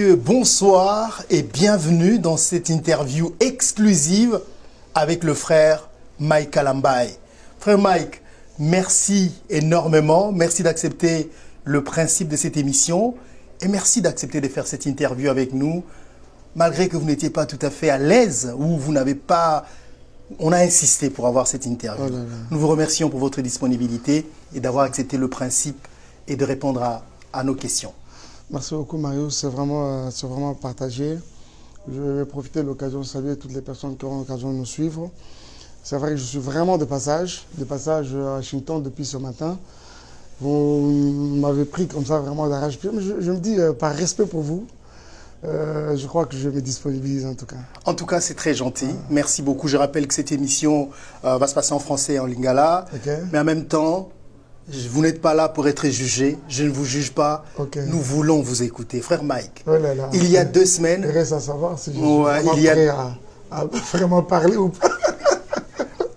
Bonsoir et bienvenue dans cette interview exclusive avec le frère Mike Kalambaye. Frère Mike, merci énormément. Merci d'accepter le principe de cette émission et merci d'accepter de faire cette interview avec nous. Malgré que vous n'étiez pas tout à fait à l'aise ou vous n'avez pas... On a insisté pour avoir cette interview. Oh là là. Nous vous remercions pour votre disponibilité et d'avoir accepté le principe et de répondre à nos questions. Merci beaucoup Mario, c'est vraiment partagé. Je vais profiter de l'occasion de saluer toutes les personnes qui auront l'occasion de nous suivre. C'est vrai que je suis vraiment de passage à Washington depuis ce matin. Vous m'avez pris comme ça vraiment d'arrache-pied, mais je me dis par respect pour vous, je crois que je me disponibilise en tout cas. En tout cas, c'est très gentil. Merci beaucoup. Je rappelle que cette émission va se passer en français et en lingala, mais en même temps, vous n'êtes pas là pour être jugé, je ne vous juge pas, nous voulons vous écouter. Frère Mike, il y a 2 semaines... Il reste à savoir si je suis vraiment prêt à vraiment parler ou pas.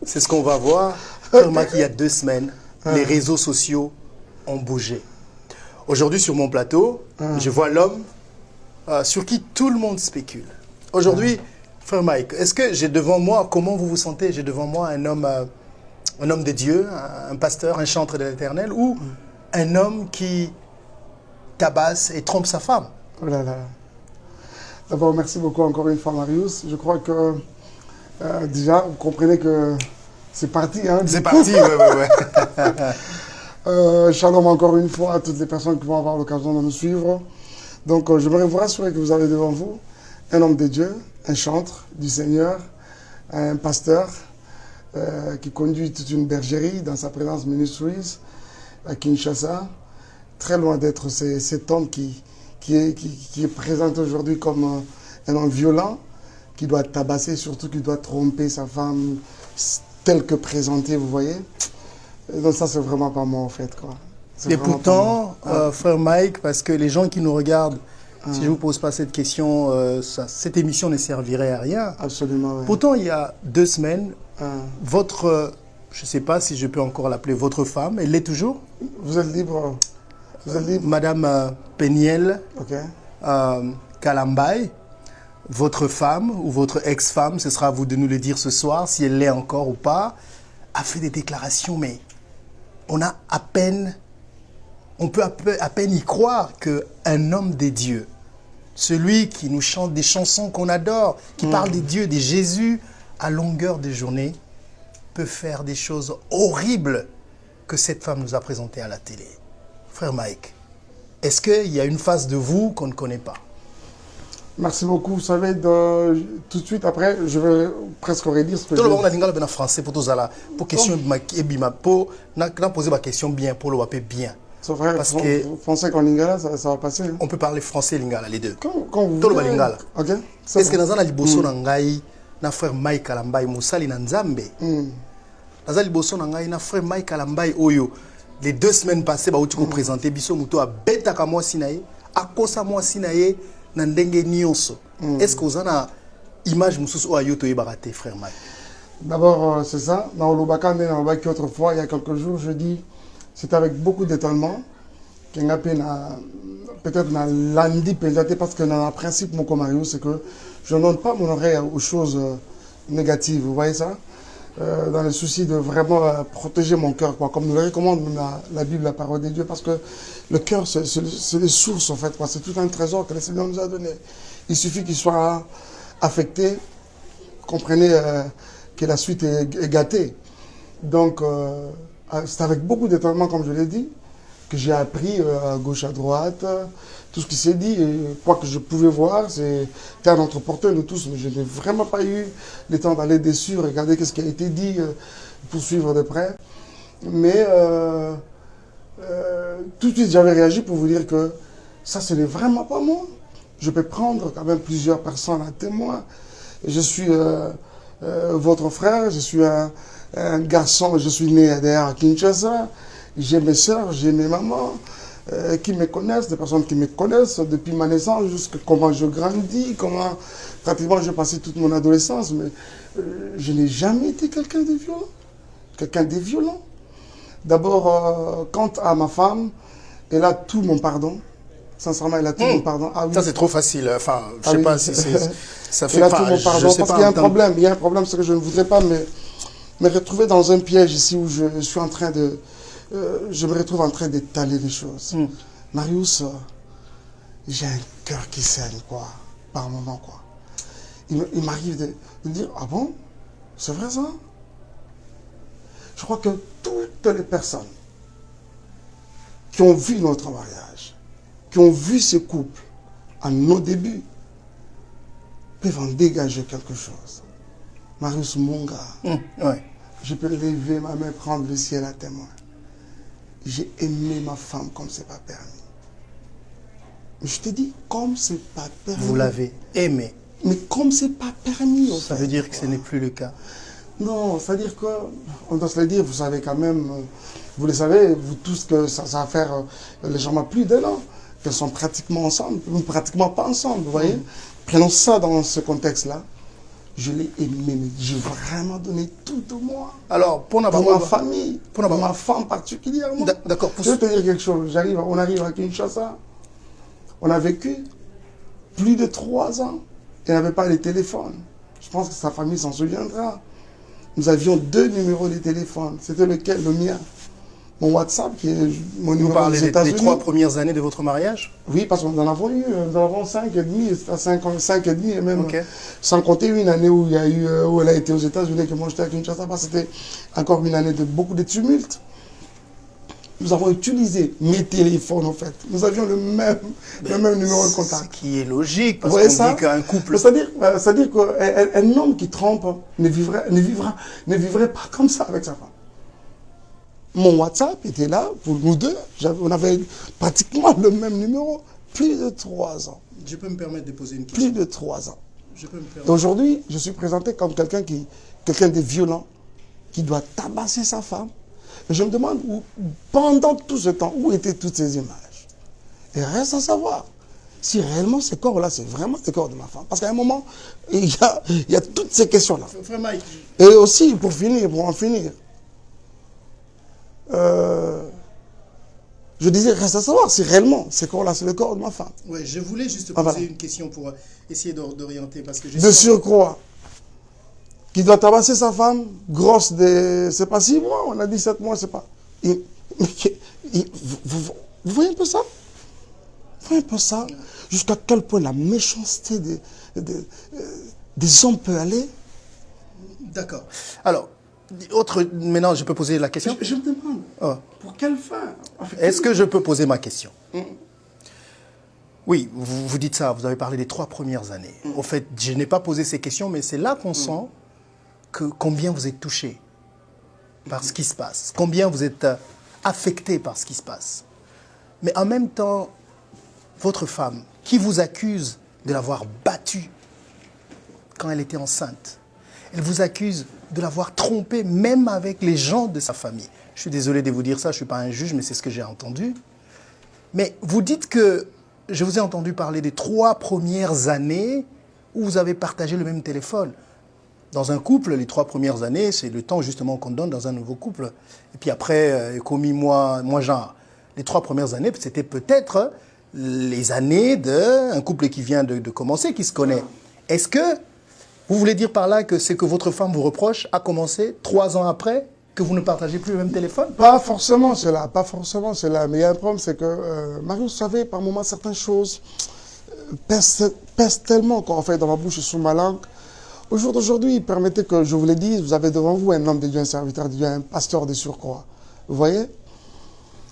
C'est ce qu'on va voir. Frère Mike, il y a 2 semaines, les réseaux sociaux ont bougé. Aujourd'hui, sur mon plateau, je vois l'homme sur qui tout le monde spécule. Aujourd'hui, Frère Mike, est-ce que j'ai devant moi, comment vous vous sentez? J'ai devant moi un homme de Dieu, un pasteur, un chantre de l'Éternel, ou un homme qui tabasse et trompe sa femme? Oh là là. D'abord, merci beaucoup encore une fois, Marius. Je crois que déjà, vous comprenez que c'est parti. Hein, c'est parti, ouais. Shalom encore une fois à toutes les personnes qui vont avoir l'occasion de nous suivre. Donc, j'aimerais vous rassurer que vous avez devant vous un homme de Dieu, un chantre du Seigneur, un pasteur, qui conduit toute une bergerie dans sa présence Ministries à Kinshasa, très loin d'être cet homme qui est présenté aujourd'hui comme un homme violent, qui doit tabasser, surtout qui doit tromper sa femme telle que présentée, vous voyez. Et donc ça, c'est vraiment pas moi en fait, quoi. Et pourtant, frère Mike, parce que les gens qui nous regardent, si je ne vous pose pas cette question, cette émission ne servirait à rien. Absolument, oui. Pourtant, il y a 2 semaines, votre, je ne sais pas si je peux encore l'appeler votre femme, elle l'est toujours? Vous êtes libre. Vous êtes libre. Madame Peniel Kalambaye, votre femme ou votre ex-femme, ce sera à vous de nous le dire ce soir, si elle l'est encore ou pas, a fait des déclarations, mais on peut à peine y croire qu'un homme des dieux, celui qui nous chante des chansons qu'on adore, qui parle des dieux, des Jésus, à longueur de journée, peut faire des choses horribles que cette femme nous a présentées à la télé. Frère Mike, est-ce qu'il y a une face de vous qu'on ne connaît pas? Merci beaucoup. Vous savez, tout de suite après, je vais presque redire ce que je dis. Tout le monde a dit en français pour tous là. Pour question, pour poser ma question bien, pour le wapé bien. C'est vrai, parce que français qu'en lingala, ça va passer. Hein? On peut parler français et lingala, les deux. Quand vous voulez. Lingala. Ok. Est-ce que dans la liboso nangai na frère Mike Kalambaye musali na nzambe? Dans la liboso nangai na frère Mike Kalambaye oyo. Les 2 semaines passées, bah où tu présenté biso muto a beta ka moi sinaye, a kosa moi sinaye na ndenge nyonso. Est-ce que vous avez une image mususu o ayo to yebaraté frère Mike? D'abord, c'est ça. Dans le Bakande, dans le Baki autrefois, il y a quelques jours, je dis, c'est avec beaucoup d'étonnement qu'il y a peut-être dans l'andi présenté parce que dans le principe, mon Mario, c'est que je ne donne pas mon oreille aux choses négatives. Vous voyez ça? Dans le souci de vraiment protéger mon cœur, quoi, comme nous le recommande la Bible, la parole de Dieu, parce que le cœur, c'est les sources, en fait, c'est tout un trésor que le Seigneur nous a donné. Il suffit qu'il soit affecté, comprenez que la suite est gâtée. Donc, c'est avec beaucoup d'étonnement, comme je l'ai dit, que j'ai appris à gauche, à droite, tout ce qui s'est dit, et quoi que je pouvais voir, c'était un entreporteur, nous tous, mais je n'ai vraiment pas eu le temps d'aller dessus, regarder ce qui a été dit, pour suivre de près. Mais tout de suite, j'avais réagi pour vous dire que ça, ce n'est vraiment pas moi. Je peux prendre quand même plusieurs personnes à témoin. Je suis votre frère, je suis un garçon, je suis né d'ailleurs à Kinshasa. J'ai mes soeurs, j'ai mes mamans qui me connaissent, des personnes qui me connaissent depuis ma naissance, jusqu'à comment je grandis, comment pratiquement j'ai passé toute mon adolescence. Mais je n'ai jamais été quelqu'un de violent. Quelqu'un de violent. D'abord, quant à ma femme, elle a tout mon pardon. Sincèrement, il a tout mon pardon. Ah, oui. Ça, c'est trop facile. Enfin, je sais pas si c'est... Ça fait il a pas... tout mon pardon, parce qu'il y a un problème. Il y a un problème, c'est que je ne voudrais pas me retrouver dans un piège ici où je suis en train de... je me retrouve en train d'étaler les choses. Marius, j'ai un cœur qui saigne, quoi, par moment, quoi. Il m'arrive de dire, ah bon, c'est vrai ça? Je crois que toutes les personnes qui ont vu notre mariage, qui ont vu ce couple à nos débuts, peuvent en dégager quelque chose. Marius, mon gars, ouais. Je peux lever ma main, prendre le ciel à témoin. J'ai aimé ma femme comme c'est pas permis. Mais je te dis, comme c'est pas permis. Vous l'avez aimé. Mais comme c'est pas permis. Ça veut dire que ce n'est plus le cas. Non, c'est-à-dire qu'on doit se le dire, vous savez quand même, vous le savez, vous tous, que ça va faire légèrement plus d'un an, qu'elles sont pratiquement ensemble, ou pratiquement pas ensemble, vous voyez. Prenons ça dans ce contexte-là. Je l'ai aimé, mais j'ai vraiment donné tout de moi. Alors, pour ma famille, pour ma femme particulièrement. D'accord. Je vais te dire quelque chose. On arrive à Kinshasa. On a vécu plus de 3 ans. Il n'avait pas les téléphones. Je pense que sa famille s'en souviendra. Nous avions 2 numéros de téléphone. C'était lequel? Le mien. Mon WhatsApp, qui est mon numéro des États-Unis. Des 3 premières années de votre mariage? Oui, parce qu'on en avons eu. Nous en avons 5 et demi, 5 et demi, et même sans compter une année où elle a été aux États-Unis, que moi j'étais à Kinshasa. C'était encore une année de beaucoup de tumultes. Nous avons utilisé mes téléphones, en fait. Nous avions le même numéro de contact. Ce qui est logique, parce qu'on dit qu'un couple... C'est-à-dire qu'un homme qui trompe ne vivrait pas comme ça avec sa femme. Mon WhatsApp était là pour nous deux. On avait pratiquement le même numéro. Plus de 3 ans. Je peux me permettre de poser une question? Plus de 3 ans. Je peux me permettre. Aujourd'hui, je suis présenté comme quelqu'un de violent, qui doit tabasser sa femme. Et je me demande, pendant tout ce temps, où étaient toutes ces images? Et reste à savoir si réellement ces corps-là, c'est vraiment ces corps de ma femme. Parce qu'à un moment, il y a toutes ces questions-là. Et aussi, pour en finir, je disais, reste à savoir si réellement ces corps-là, c'est le corps de ma femme. Oui, je voulais juste poser une question pour essayer d'orienter. Parce que de surcroît, qui doit tabasser sa femme, grosse de, c'est pas 6 mois, on a dit 7 mois, c'est pas. Vous voyez un peu ça? Vous voyez un peu ça? Jusqu'à quel point la méchanceté des hommes peut aller? D'accord. Alors, maintenant, je peux poser la question? Je me demande, pour quelle fin? Est-ce que je peux poser ma question? Oui, vous dites ça, vous avez parlé des 3 premières années. Au fait, je n'ai pas posé ces questions, mais c'est là qu'on sent combien vous êtes touché par ce qui se passe, combien vous êtes affecté par ce qui se passe. Mais en même temps, votre femme, qui vous accuse de l'avoir battue quand elle était enceinte, elle vous accuse de l'avoir trompée même avec les gens de sa famille. Je suis désolé de vous dire ça, je ne suis pas un juge, mais c'est ce que j'ai entendu. Mais vous dites que, je vous ai entendu parler des 3 premières années où vous avez partagé le même téléphone. Dans un couple, les 3 premières années, c'est le temps justement qu'on donne dans un nouveau couple. Et puis après, commis moi genre, les 3 premières années, c'était peut-être les années d'un couple qui vient de commencer, qui se connaît. Est-ce que vous voulez dire par là que c'est que votre femme vous reproche a commencé 3 ans après, que vous ne partagez plus le même téléphone? Pas forcément cela, Mais il y a un problème, c'est que, Marius, vous savez, par moments, certaines choses pèsent tellement qu'on fait dans ma bouche et sous ma langue. Au jour d'aujourd'hui, permettez que je vous le dise, vous avez devant vous un homme de Dieu, un serviteur de Dieu, un pasteur de surcroît. Vous voyez?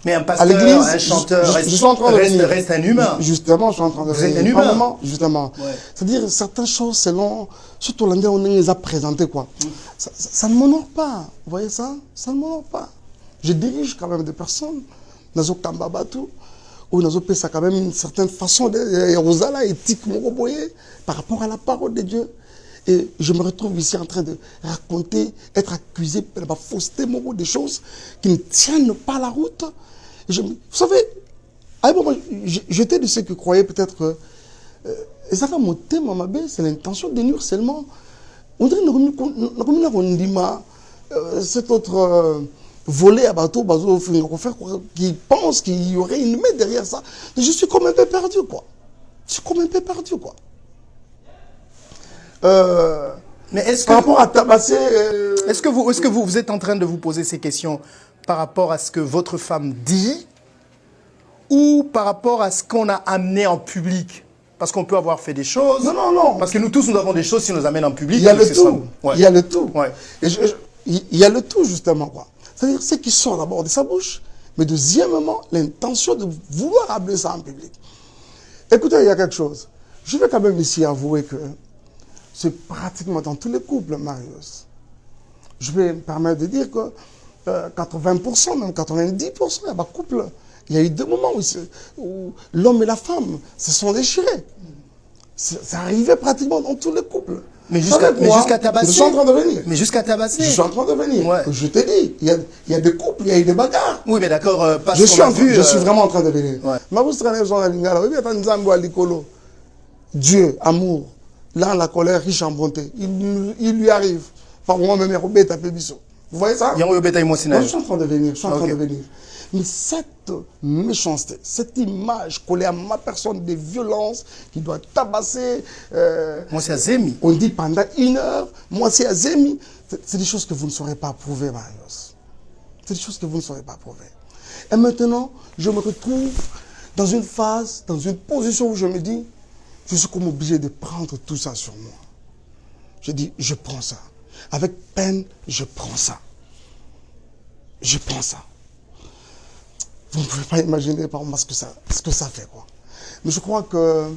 Mais un pasteur, un chanteur, reste un humain. Justement, je suis en train de... Vous êtes un humain. Justement. Ouais. C'est-à-dire, certaines choses, selon... Surtout l'endroit où on les a présentées, quoi. Ça ne m'honore pas. Vous voyez ça? Ça ne m'honore pas. Je dirige quand même des personnes. Dans un Kambabatu, où nous avons quand même une certaine façon de... Rosala éthique, par rapport à la parole de Dieu. Et je me retrouve ici en train de raconter, être accusé de la fausseté, des choses qui ne tiennent pas la route. Vous savez, à un moment, j'étais de ceux qui croyaient peut-être que ça va monter, c'est l'intention de nuire seulement. On dirait que cet autre voler à bateau, qui pensent qu'il y aurait une main derrière ça. Je suis comme un peu perdu, quoi. Je suis comme un peu perdu, quoi. Mais est-ce Par que, rapport à tabasser... est-ce que vous êtes en train de vous poser ces questions par rapport à ce que votre femme dit ou par rapport à ce qu'on a amené en public? Parce qu'on peut avoir fait des choses. Non, non, non. Parce que nous tous, nous avons des choses si on nous amène en public. Il y a le ce tout. sera- Ouais. Il y a le tout. Ouais. Et il y a le tout, justement, quoi. C'est-à-dire, ce qui sort d'abord de sa bouche, mais deuxièmement, l'intention de vouloir amener ça en public. Écoutez, il y a quelque chose. Je vais quand même ici avouer que c'est pratiquement dans tous les couples, Marius. Je vais me permettre de dire que 80%, même 90%, il y a pas de couple. Il y a eu des moments où l'homme et la femme se sont déchirés. Ça arrivait pratiquement dans tous les couples. Mais jusqu'à tabasser. Je suis en train de venir. Mais jusqu'à tabasser. Je suis en train de venir. Ouais. Je te dis, il y a des couples, il y a eu des bagarres. Oui, mais d'accord, parce Je qu'on suis, a vu... je suis vraiment en train de venir. Ouais. Mais vous serez dans la lingala, oui, attends, Nzambo à l'icolo. Dieu, amour, là, la colère, riche en bonté. Il lui arrive. Enfin, moi, même, Robert, Vous voyez ça? Yango Yobeta et Non, Mosinage. je suis en train de venir, je suis en train Ok. de venir. Mais cette méchanceté, cette image collée à ma personne des violences qui doit tabasser, Moi, c'est Azemi. on dit pendant 1 heure, moi c'est Azemi, c'est des choses que vous ne saurez pas prouver, Marius. C'est des choses que vous ne saurez pas prouver. Et maintenant, je me retrouve dans une phase, dans une position où je me dis, je suis comme obligé de prendre tout ça sur moi. Je dis, je prends ça. Avec peine, je prends ça. Je prends ça. Vous ne pouvez pas imaginer par moi ce que ça fait, quoi. Mais je crois que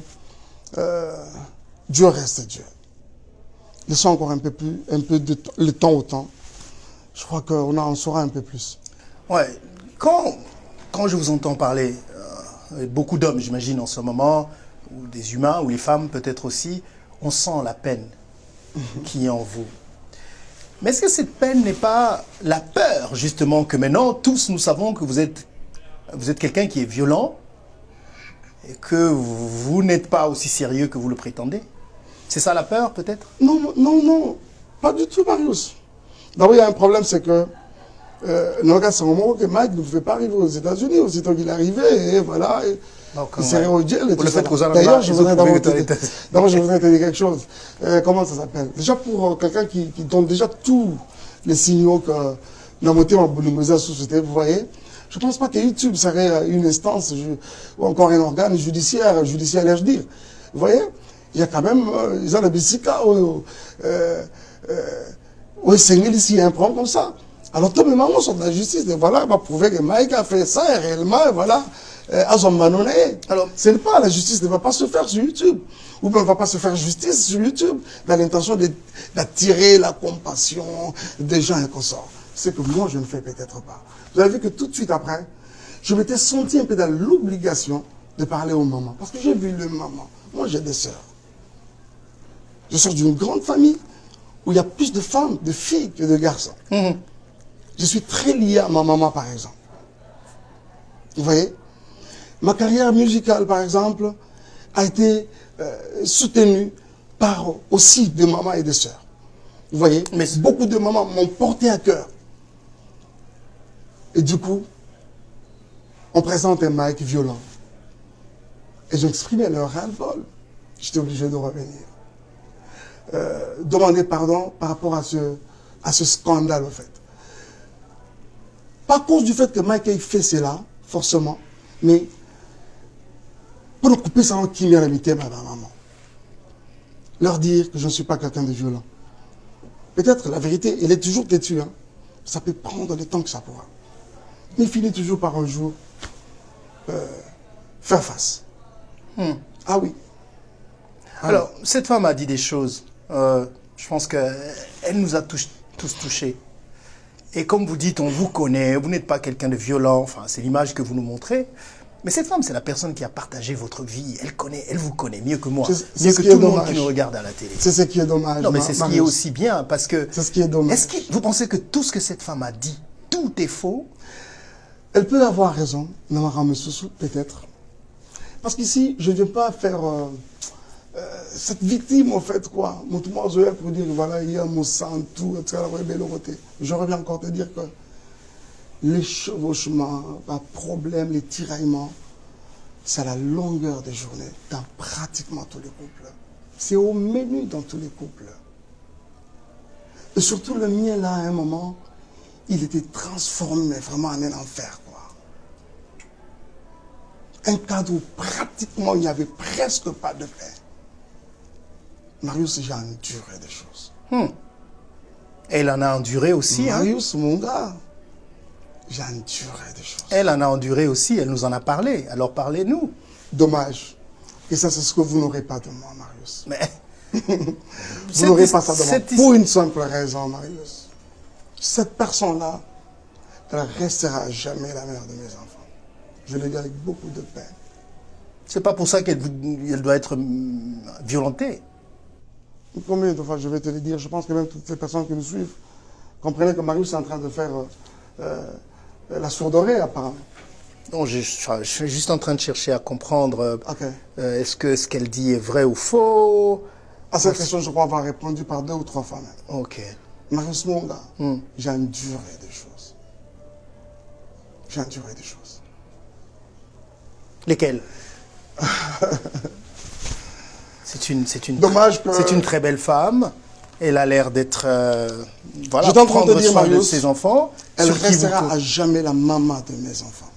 Dieu reste Dieu. Laissons encore un peu le temps au temps. Je crois qu'on en saura un peu plus. Ouais. Quand je vous entends parler, beaucoup d'hommes, j'imagine, en ce moment, ou des humains, ou les femmes peut-être aussi, on sent la peine qui est en vous. Mais est-ce que cette peine n'est pas la peur, justement, que maintenant, tous nous savons que vous êtes quelqu'un qui est violent et que vous n'êtes pas aussi sérieux que vous le prétendez? C'est ça la peur, peut-être? Non, non, non. Pas du tout, Marius. D'abord, il y a un problème, c'est que c'est un moment que Mike ne pouvait pas arriver aux États-Unis. Aussitôt qu'il arrivait, et voilà, il s'est réodié. Pour le fait qu'aux D'ailleurs, je voudrais États-Unis, te dire quelque chose. Comment ça s'appelle? Déjà, pour quelqu'un qui donne déjà tous les signaux que la moitié en Boulimouza société, vous voyez, je ne pense pas que YouTube serait une instance ou encore un organe judiciaire, je dire. Vous voyez, il y a quand même, ils ont le Bissika, ici, un problème comme ça. Alors, tous mes mamans sont de la justice, et voilà, on va prouver que Mike a fait ça, et réellement, et voilà, à son manonné. Alors, ce n'est pas, la justice ne va pas se faire sur YouTube. Ou bien, on ne va pas se faire justice sur YouTube, dans l'intention d'attirer la compassion des gens et consorts. C'est que moi, je ne fais peut-être pas. Vous avez vu que tout de suite après, je m'étais senti un peu dans l'obligation de parler aux mamans. Parce que j'ai vu les mamans. Moi, j'ai des sœurs. Je sors d'une grande famille où il y a plus de femmes, de filles que de garçons. Je suis très lié à ma maman, par exemple. Vous voyez? Ma carrière musicale, par exemple, a été soutenue par aussi des mamans et des sœurs. Vous voyez? Mais beaucoup de mamans m'ont porté à cœur. Et du coup, on présente un Mike violent. Et j'exprimais leur ras-le-bol. J'étais obligé de revenir. Demander pardon par rapport à ce scandale, en fait. Pas à cause du fait que Mike ait fait cela, forcément, mais pour nous couper ça en qui m'a invité ma maman. Leur dire que je ne suis pas quelqu'un de violent. Peut-être la vérité, elle est toujours têtue. Hein. Ça peut prendre le temps que ça pourra. Mais finit toujours par un jour faire face. Ah oui. Alors, cette femme a dit des choses. Je pense qu'elle nous a tous touchés. Et comme vous dites, on vous connaît, vous n'êtes pas quelqu'un de violent, enfin, c'est l'image que vous nous montrez. Mais cette femme, c'est la personne qui a partagé votre vie. Elle vous connaît mieux que moi, mieux que tout le monde qui nous regarde à la télé. C'est ce qui est dommage. Non, mais c'est ce qui est aussi bien, parce que... C'est ce qui est dommage. Est-ce que vous pensez que tout ce que cette femme a dit, tout est faux? Elle peut avoir raison, Namara Messoussou, peut-être. Parce qu'ici, je ne viens pas faire cette victime, en fait, quoi. Moi, pour dire, voilà, il y a mon sang, tout, etc. Je reviens encore te dire que les chevauchements, les problèmes, les tiraillements, c'est à la longueur des journées dans pratiquement tous les couples. C'est au menu dans tous les couples. Et surtout le mien, là, à un moment, il était transformé vraiment en un enfer, quoi. Un cadre où pratiquement il n'y avait presque pas de paix. Marius, j'ai enduré des choses. Elle en a enduré aussi. Marius, mon gars, j'ai enduré des choses. Elle en a enduré aussi, elle nous en a parlé. Alors parlez-nous. Dommage. Et ça, c'est ce que vous n'aurez pas de moi, Marius. Mais Vous n'aurez pas ça de moi. Pour une simple raison, Marius. Cette personne-là, elle restera à jamais la mère de mes enfants. Je le dis avec beaucoup de peine. c'est pas pour ça qu'elle doit être violentée. Combien de fois je vais te le dire? Je pense que même toutes ces personnes qui nous suivent comprennent que Marius est en train de faire la sourde oreille, apparemment. Non, je suis juste en train de chercher à comprendre. Ok. Est-ce que ce qu'elle dit est vrai ou faux? À cette question, je crois avoir répondu par 2 ou 3 fois même. Ok. Marius, mon gars, j'ai enduré des choses. J'ai enduré des choses. Lesquelles? Dommage que... C'est une très belle femme. Elle a l'air d'être... voilà, Je t'en train de prendre dire, soin de Marius, ses enfants. elle sur qui restera vous- à jamais la maman de mes enfants.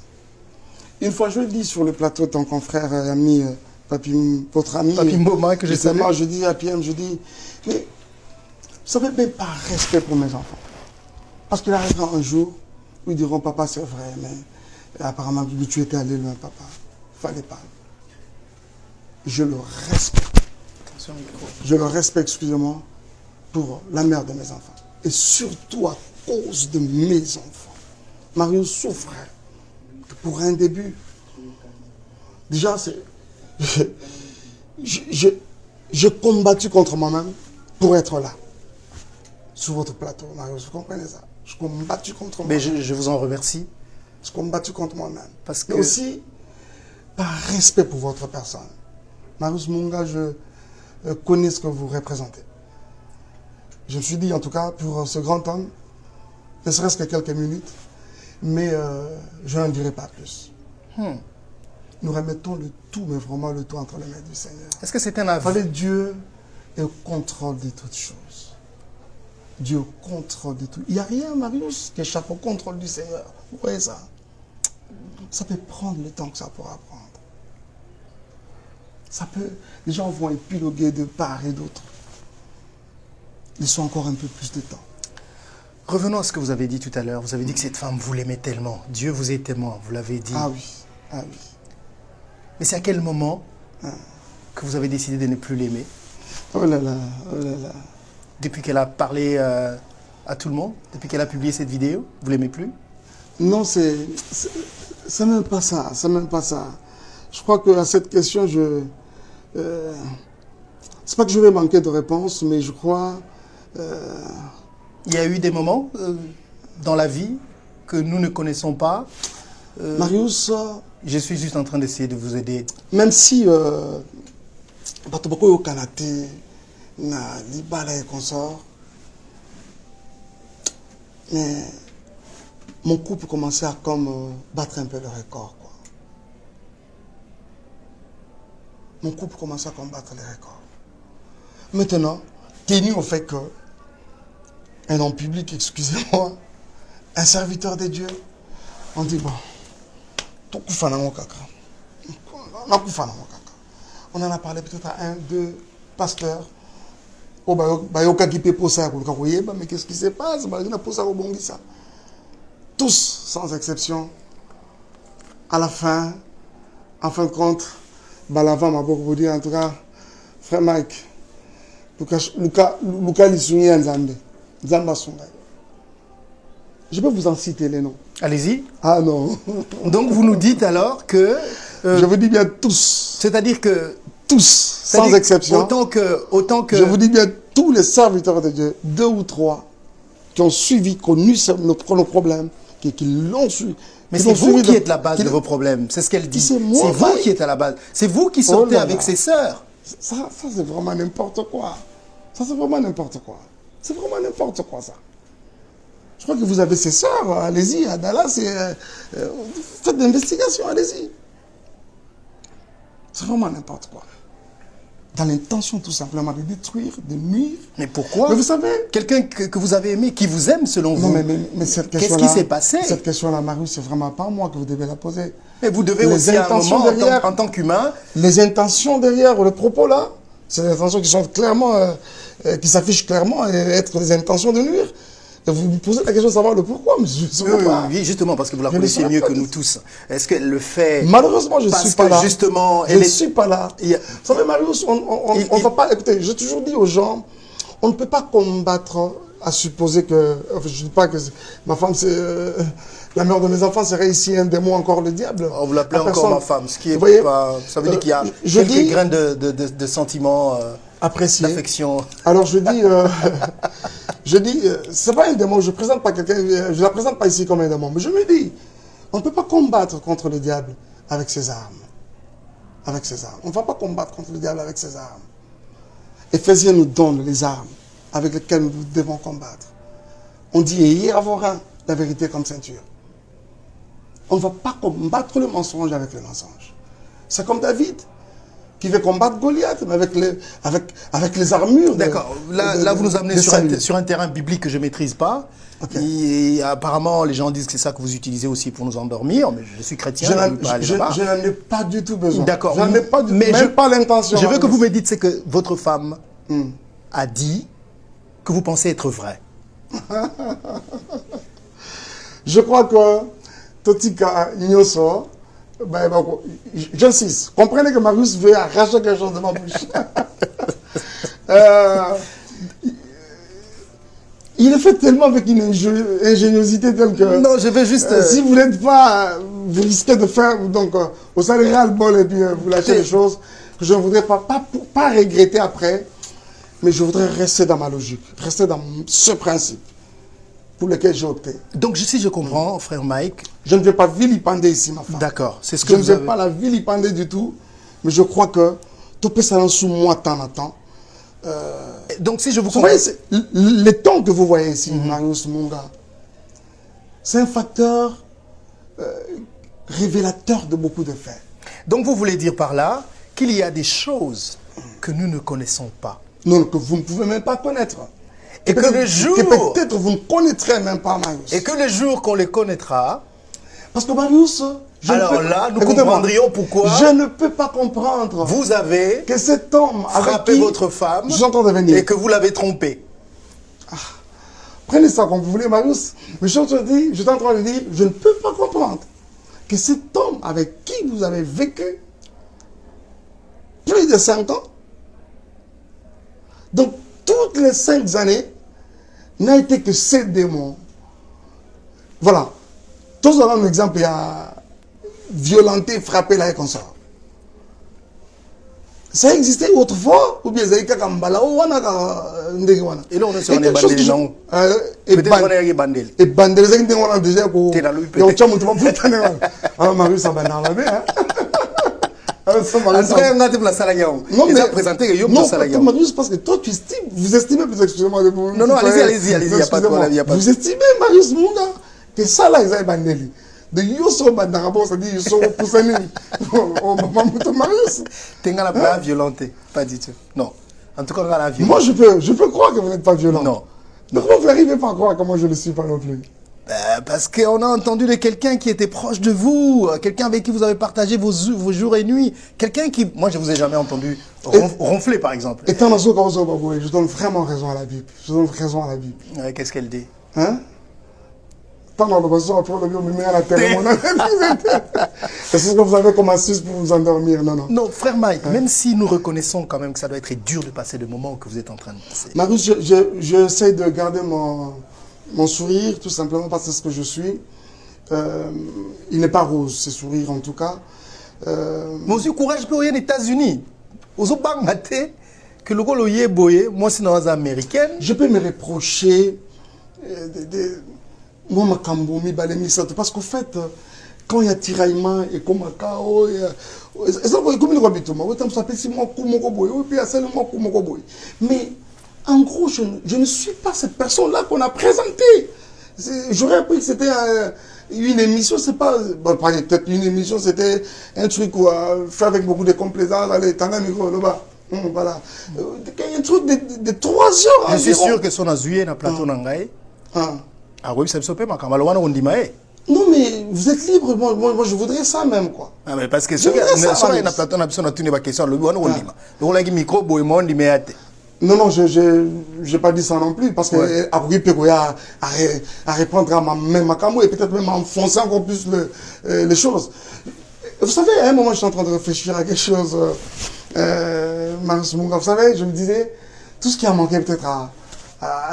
Une fois, je le dis sur le plateau, ton confrère et ami, votre ami... Papi Mboma, que je salue. Je dis à Pierre, je dis, mais vous savez même pas respect pour mes enfants. Parce qu'il arrivera un jour où ils diront, papa, c'est vrai, mais apparemment, tu étais allé loin, papa. Fallait pas. Je le respecte. Attention, micro. Je le respecte, excusez-moi, pour la mère de mes enfants. Et surtout à cause de mes enfants. Marius souffrait pour un début. Déjà, j'ai combattu contre moi-même pour être là. Sur votre plateau, Marius, vous comprenez ça? J'ai combattu contre Mais moi-même. je vous en remercie. J'ai combattu contre moi-même. Parce que... Mais aussi, par respect pour votre personne. Marius Munga, je connais ce que vous représentez. Je me suis dit, en tout cas, pour ce grand homme, ne serait-ce que quelques minutes, mais je n'en dirai pas plus. Nous remettons le tout, mais vraiment le tout entre les mains du Seigneur. Est-ce que c'est un aveu? Fallait Dieu est au contrôle de toutes choses. Dieu au contrôle de tout. Il n'y a rien, Marius, qui échappe au contrôle du Seigneur. Vous voyez ça? Ça peut prendre le temps que ça pourra prendre. Ça peut... Les gens vont épiloguer de part et d'autre. Laissons encore un peu plus de temps. Revenons à ce que vous avez dit tout à l'heure. Vous avez dit que cette femme, vous l'aimez tellement. Dieu vous est témoin, vous l'avez dit. Ah oui, ah oui. Mais c'est à quel moment que vous avez décidé de ne plus l'aimer? Oh là là, oh là là. Depuis qu'elle a parlé à tout le monde? Depuis qu'elle a publié cette vidéo? Vous l'aimez plus? Non, c'est même pas ça, c'est même pas ça. Je crois qu'à cette question, c'est pas que je vais manquer de réponse, mais je crois... Il y a eu des moments dans la vie que nous ne connaissons pas. Marius, Je suis juste en train d'essayer de vous aider. même si bato bako yo kanate na libala et consort, mais mon couple commençait à comme battre un peu le record, quoi. Mon couple commençait à combattre les records. Maintenant, tenu au fait que un homme public, excusez-moi, un serviteur de Dieu, on dit bon, tout kufa nango kaka. On en a parlé peut-être à 1, 2 pasteurs. Oh, mais qu'est-ce qui se passe? Tous, sans exception, à la fin, en fin de compte, Balava m'a beaucoup dit, en tout cas, frère Mike, Luka Lissouni Nzambe, Nzamba Songa. Je peux vous en citer les noms. Allez-y. Ah non. Donc vous nous dites alors que... je vous dis bien tous. C'est-à-dire que... Tous, sans exception. Autant que... Je vous dis bien tous les serviteurs de Dieu, 2 ou 3, qui ont suivi, connu nos problèmes, qui l'ont suivi. Mais c'est vous qui êtes la base de vos problèmes. C'est ce qu'elle dit. C'est C'est moi, vous qui êtes à la base. C'est vous qui sortez là avec là. ses sœurs. Ça c'est vraiment n'importe quoi. Ça, c'est vraiment n'importe quoi. C'est vraiment n'importe quoi, ça. Je crois que vous avez ses sœurs, allez-y, à Dallas, et, faites d'investigation, allez-y. C'est vraiment n'importe quoi. Dans l'intention tout simplement de détruire, de nuire. Mais pourquoi? Mais vous savez... Quelqu'un que vous avez aimé, qui vous aime selon vous. Non, mais cette question-là... Qu'est-ce qui s'est passé? Cette question-là, Marius, c'est vraiment pas moi que vous devez la poser. Mais vous devez Les aussi à un intentions moment, derrière. en tant qu'humain... Les intentions derrière le propos là, c'est des intentions qui sont clairement... qui s'affichent clairement et être des intentions de nuire. Et vous me posez la question de savoir le pourquoi, mais je ne sais pas. Oui, justement, parce que vous la Je ne connaissez saurais mieux pas que nous dire. tous. Est-ce qu'elle le fait... Malheureusement, je ne parce suis pas que là. justement, Je elle ne est... suis pas là. Il y a- Vous savez, Marius, on ne va pas... Écoutez, j'ai toujours dit aux gens, on ne peut pas combattre à supposer que... Enfin, je ne dis pas que ma femme, c'est... la mère de mes enfants serait ici un démon, encore le diable. On vous l'appelez La encore personne- ma femme, ce qui est Vous voyez, pas... Ça veut dire qu'il y a je quelques dis- grains de sentiments, apprécié. d'affection. Alors je dis, c'est pas un démon, je présente pas quelqu'un, je la présente pas ici comme un démon, mais je me dis, on ne peut pas combattre contre le diable avec ses armes. Avec ses armes. On ne va pas combattre contre le diable avec ses armes. Éphésiens nous donne les armes avec lesquelles nous devons combattre. On dit, ayez à vos reins la vérité comme ceinture. On ne va pas combattre le mensonge avec le mensonge. C'est comme David qui veut combattre Goliath, mais avec les armures. D'accord. Là, vous nous amenez sur un terrain biblique que je ne maîtrise pas. Ok. Et apparemment, les gens disent que c'est ça que vous utilisez aussi pour nous endormir. Mais je suis chrétien. Je n'en ai pas du tout besoin. D'accord. Je n'en ai pas du tout, Mais même pas l'intention. Je veux que vous me dites, c'est que votre femme Hmm. a dit que vous pensez être vrai. Je crois que Totika Nyoso, j'insiste, comprenez que Marius veut arracher quelque chose de ma bouche. Il est fait tellement avec une ingéniosité telle que... Non, je veux juste... si vous n'êtes pas... vous risquez de faire... Donc, au salariat le bol et puis vous lâchez les choses que je ne voudrais pas regretter après. Mais je voudrais rester dans ma logique, rester dans ce principe pour lequel j'ai opté. Donc, si je comprends, frère Mike... Je ne vais pas vilipender ici ma femme. D'accord, c'est ce que Je ne vous vais avez... pas la vilipender du tout, mais je crois que tout peut s'en sous moi temps à temps. Donc, si je vous Vous comprends... voyez, les tons que vous voyez ici, Marius Munga, c'est un facteur révélateur de beaucoup de faits. Donc, vous voulez dire par là qu'il y a des choses que nous ne connaissons pas. Non, que vous ne pouvez même pas connaître. Et que le jour... Que peut-être vous ne connaîtrez même pas, Marius. Et que le jour qu'on les connaîtra... Parce que Marius... Alors là, nous Écoutez-moi, comprendrions pourquoi je ne peux pas comprendre vous avez que cet homme avec frappé qui votre femme je suis en train de venir. et que vous l'avez trompée. Prenez ça comme vous voulez, Marius. Mais je suis en train de dire, je ne peux pas comprendre que cet homme avec qui vous avez vécu plus de 5 ans, donc toutes les 5 années, n'a été que ces démons. Voilà. Tous avons un exemple, il y a violenté, frappé là et comme ça. Ça existait autrefois, ou bien ça existait comme Bala, ou wana Et là, on est sur un bandel, non? Peut-être qu'on est un bandel. et bandel, ça existait on a déjà pour... T'es dans le Et on tient mon tour pour t'en alors Marius, ça va dans la main, hein. Alors, ça, En Marius, tout cas, on a été pour la Salagao. non, Ils mais... ont présenté que Yop non, pour Salagao. Marius, parce que toi, tu estimes... Vous estimez, excusez-moi de vous... Non, allez-y, il n'y a pas de problème. Vous estimez, Marius Munga, que ça, là, ils ont bandeli. De Yosso Bandarabo, c'est-à-dire Yosso Poussani. Oh, maman, Marius. T'es pas la violenté. Pas du tout. Non. En tout cas, on a la violence. Moi, je peux croire que vous n'êtes pas violent. Non. Mais comment vous n'arrivez pas à croire que moi, je ne le suis pas non plus? Parce qu'on a entendu de quelqu'un qui était proche de vous, quelqu'un avec qui vous avez partagé vos jours et nuits, quelqu'un qui... Moi, je ne vous ai jamais entendu ronfler, par exemple. Étant dans ce cas, je donne vraiment raison à la Bible. Je donne raison à la Bible. Qu'est-ce qu'elle dit? Hein? Pendant le besoin, après le me met à la terre. C'est ce que vous avez comme astuce pour vous endormir, non, non. Non, frère Mike, même si nous reconnaissons quand même que ça doit être dur de passer le moment que vous êtes en train de passer. Marius, j'essaie de garder mon sourire, tout simplement parce que c'est ce que je suis. Il n'est pas rose, ce sourire en tout cas. Mais aussi, courage pour rien aux États-Unis. Aux Obangate, que le golo yé boye, moi c'est dans les américaines. Je peux me reprocher moi ma kambo mi balemi ça parce qu'au fait quand il y a tiraillement et comme kao et ça comme le rabito moi autant ça peut si moi kumoko boy et puis à celle moi kumoko boy mais en gros je ne suis pas cette personne là qu'on a présentée J'aurais appris que c'était une émission, c'est pas... Bon, peut-être une émission, c'était un truc où fait avec beaucoup de complaisance. Allez, t'en as un micro là-bas. Voilà. Un truc de 3 heures environ. Je suis sûr que son azoué na plateau nangaï. Ah oui, ça me saupe ma camarade on dit maé. Non mais vous êtes libre, moi je voudrais ça même quoi. Ah mais parce que ce que na plateau na besoin de tenir ma question le bon on dit ma. Donc là qui micro boy mon dit mais non, j'ai pas dit ça non plus, parce que après Pégoya à répondre à ma camo et peut-être même à enfoncer encore plus les choses. Vous savez, à un moment, je suis en train de réfléchir à quelque chose, Marius Munga, vous savez, je me disais, tout ce qui a manqué peut-être à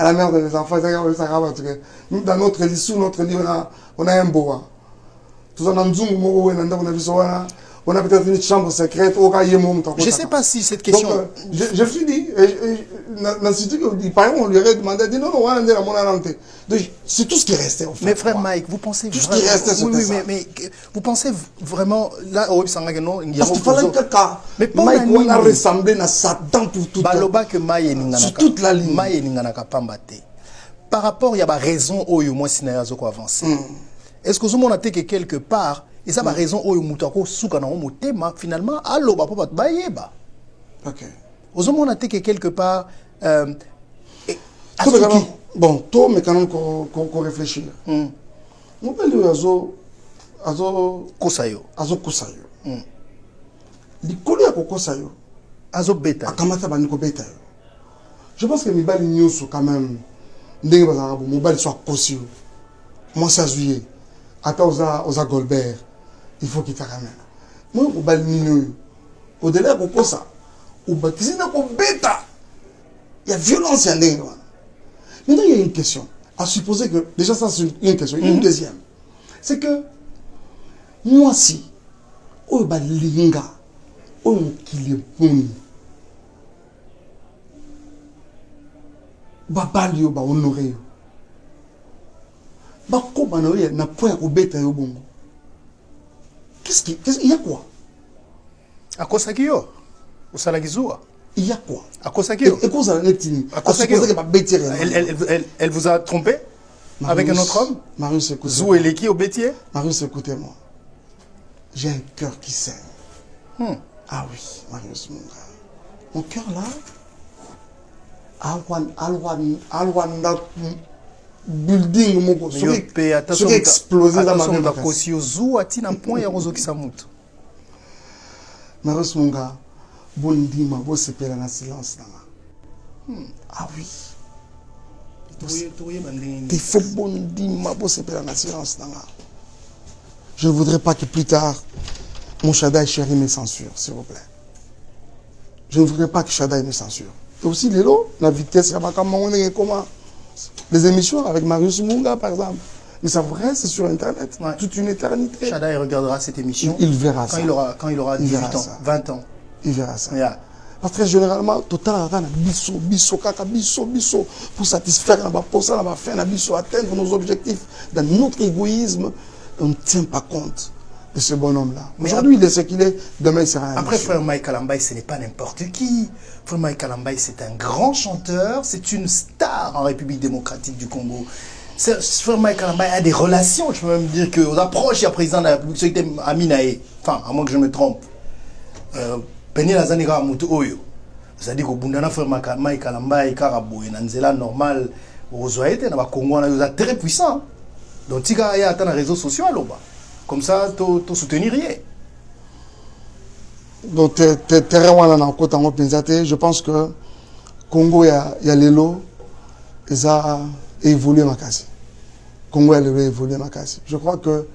la mère de mes enfants, dans notre lit, sous notre lit, on a un boa. Tout ça, on a peut-être une chambre secrète au cas où je ne sais pas si cette question... Donc, je me suis dit, on lui aurait demandé, non, on va aller à mon alante. C'est tout ce qui restait, en fait. Mais frère Mike, vous pensez tout vraiment... Tout ce qui restait, c'était ça. Mais vous pensez vraiment... Là, au Sangagano, il y a... Parce qu'il fallait que Mike, on a ressemblé à Satan pour tout. Baloba que Maïe Ninganaka. Sur toute la ligne. Maïe Ninganaka Pambate. Par rapport, il y a raison au moins si nous avancé. Est-ce que vous avez que quelque part... Et ça, ma raison, au moutako soukana au motema, finalement, allo, bah, pas baïeba. Ok. Aux hommes, on a été quelque part. Bon, toi, mais quand même, qu'on réfléchit. On peut dire Azo Kosayo. Azo Kosayo. L'icône à Kosayo. Azo Beta. Akamata Baniko Beta. Je pense que Mibali News, quand même, Ndenge Bazarabo, Mibali soit Kosio. Moi, c'est Azouye. Attends, aux Goldberg. Il faut qu'il te ramène. Moi, au balmino, au-delà de ça, au bâtiment de bêta, il y a violence. Maintenant, il y a une question. À supposer que, déjà, ça, c'est une question. Une deuxième. C'est que, moi, si, au balinga, au kilipuni, babalio, ba honoré, ba kobanoye, na point au bêta au bongo. Qu'est-ce qu'il y a quoi? À quoi ça qui est? Au Salagizua? Il y a quoi? À quoi ça qui est? Et quoi ça elle vous a trompé? Avec un autre homme? Marius, écoutez. Zou et l'équipe au bêtier? Marius, écoutez-moi. J'ai un cœur qui saigne. Ah oui, Marius, mon gars. Mon cœur là, Alwan, building moko sur explosé dans ma vie. Marius Munga, bon dima, bon sepela na silence ah oui. Il faut bon dima, bon sepela na silence Je ne voudrais pas que plus tard mon Shaddai chéri me censure, s'il vous plaît. Je ne voudrais pas que Shaddai me censure. Et aussi les lots, la vitesse, comment les émissions avec Marius Munga, par exemple. Mais ça vous reste sur Internet, toute une éternité. Shaddai regardera cette émission. Il verra ça. Quand il aura 18 ans, 20 ans. Il verra ça. Yeah. Parce que généralement, total, pour satisfaire, pour ça, atteindre nos objectifs. Dans notre égoïsme, on ne tient pas compte de ce bonhomme-là. Aujourd'hui, il est ce qu'il est, demain, il sera un Après, frère Mike Kalambaye, ce n'est pas n'importe qui. Frère Mike Kalambaye, c'est un grand chanteur, c'est une star en République démocratique du Congo. Frère Mike Kalambaye a des relations, je peux même dire qu'on approche, il y a président de la République, c'était Aminae, enfin, à moins que je me trompe. Penny Lazaniga Moutou Oyo. C'est-à-dire qu'au Bundana, frère Mike Kalambaye, Karabou, et Nanzela, normal, au Zoaïte, dans le Congo, on est très puissant. Donc, il y a des réseaux sociaux là-bas. Comme ça, tu soutenir rien. Donc, je pense que Congo, il y a les lots, et ça a évolué ma case. Congo a évolué ma case. Je crois que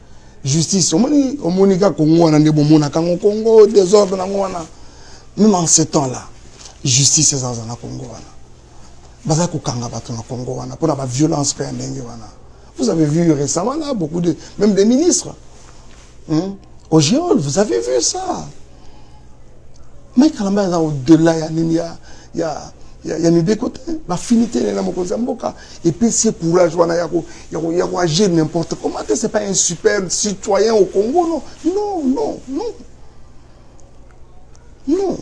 justice, au Monika Congo, on a des bons Congo, désordre, même en ce temps-là, justice est dans le Congo. Pour la violence, vous avez vu récemment là, beaucoup de, même des ministres. Au Géol, vous avez vu ça. Mais quand même, au-delà, il y a des côtés. La finité, et puis c'est courage, il y a agir n'importe comment. Ce n'est pas un super citoyen au Congo, non. Non.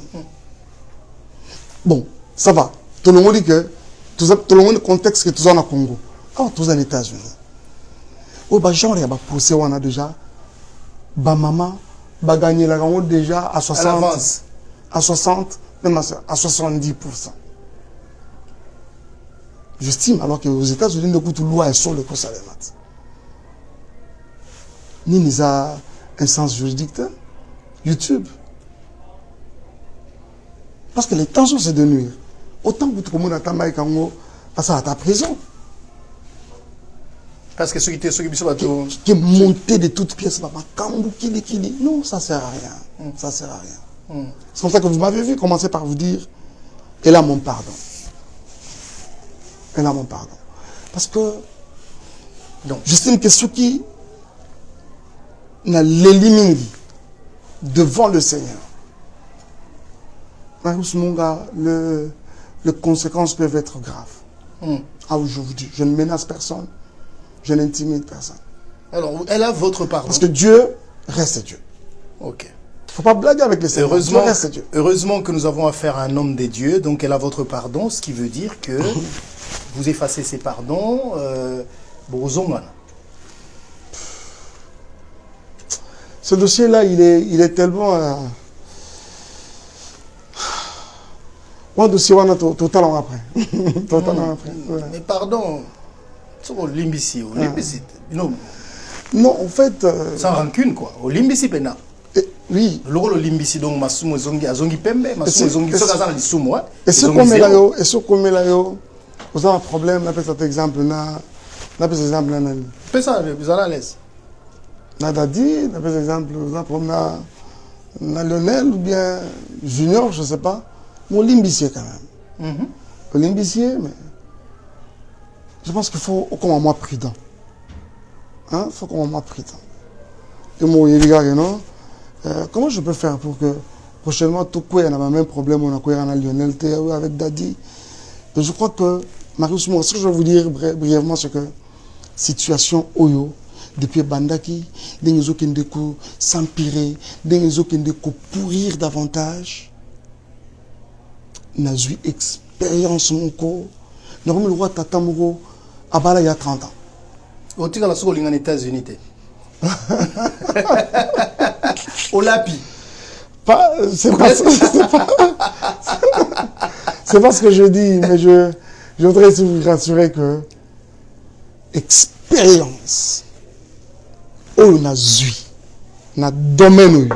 Bon, ça va. Tout le monde dit que, tout le monde contexte que tout ça au Congo. Quand tout aux États-Unis, Oh, bah, genre, il y a poussé, on a déjà. Bah, maman, bah, gagné la gagne déjà à 60. À 60, même à 70%. J'estime, alors qu'aux États-Unis, le coût de loi est sur le cours salaire. Ni a un sens juridique, YouTube. Parce que les tensions, c'est de nuire. Autant que tout le monde a ta parce à ta prison. Parce que ceux qui est monté de toutes pièces, non, ça sert à rien. Ça sert à rien. C'est comme ça que vous m'avez vu commencer par vous dire, elle a mon pardon. Elle a mon pardon. Parce que, j'estime que ceux qui l'éliminent devant le Seigneur, les conséquences peuvent être graves. Ah, je vous dis, je ne menace personne, je n'intimide personne. Alors, elle a votre pardon. Parce que Dieu reste Dieu. Ok. Il ne faut pas blaguer avec les Seigneurs. Dieu reste Dieu. Heureusement que nous avons affaire à un homme des dieux, donc elle a votre pardon, ce qui veut dire que vous effacez ses pardons. Ce dossier-là, il est tellement... Moi, dossier, on a totalement après. Totalement après. Ouais. Mais pardon, c'est au Limbisi. Non, en fait... Sans rancune, quoi. Au Limbisi, pena. Oui. Le Limbisi, donc, Masumo Zongi, Azongi Pembe, Masumo Zongi, Sokazan, Lissumo. Et ce qu'on met là-haut, vous avez un problème, on appelle cet exemple, on appelle cet exemple, c'est ça, vous allez à l'aise. Nadadi, on appelle cet exemple, on a Lionel ou bien Junior, je ne sais pas. Mon Limbisier quand même. Le Limbisier, mais je pense qu'il faut qu'on soit moins prudent. Il faut qu'on soit moins prudent. Et moi, il y a non. Comment je peux faire pour que prochainement, tout le monde a le même problème, on a quoi avec Lionel ou avec Dadi. Et je crois que, Marius, moi, ce que je veux vous dire brièvement, c'est que situation Oyo, depuis Bandaki, des gens qui ont s'empirer, des gens qui ont pourrir davantage. N'a eu expérience mon corps. Normalement, le roi Tata Mouro, il y a 30 ans. Au tigre, la seconde en États-Unis. Au Lapi. C'est pas ce que je dis, mais je voudrais vous rassurer que expérience, on a eu, on a domaine.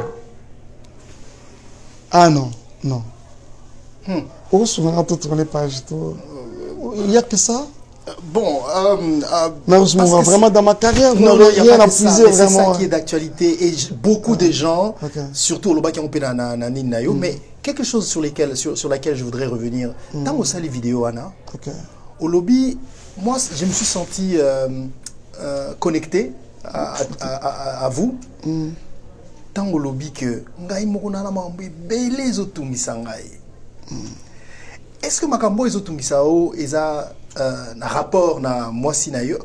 Ah non. Oh, souvent, toutes les pages. Il n'y a que ça. Bon, mais vraiment dans ma carrière, non, il n'y a pas que ça, vraiment. C'est ça qui est d'actualité et beaucoup de gens, surtout au Loba qui ont payé mais quelque chose sur laquelle je voudrais revenir. Dans au salle vidéo, Anna, au lobby, moi, je me suis senti connecté à vous. Tant au lobby que est-ce que makambo ezotungisa eza na rapport na mwasi na yo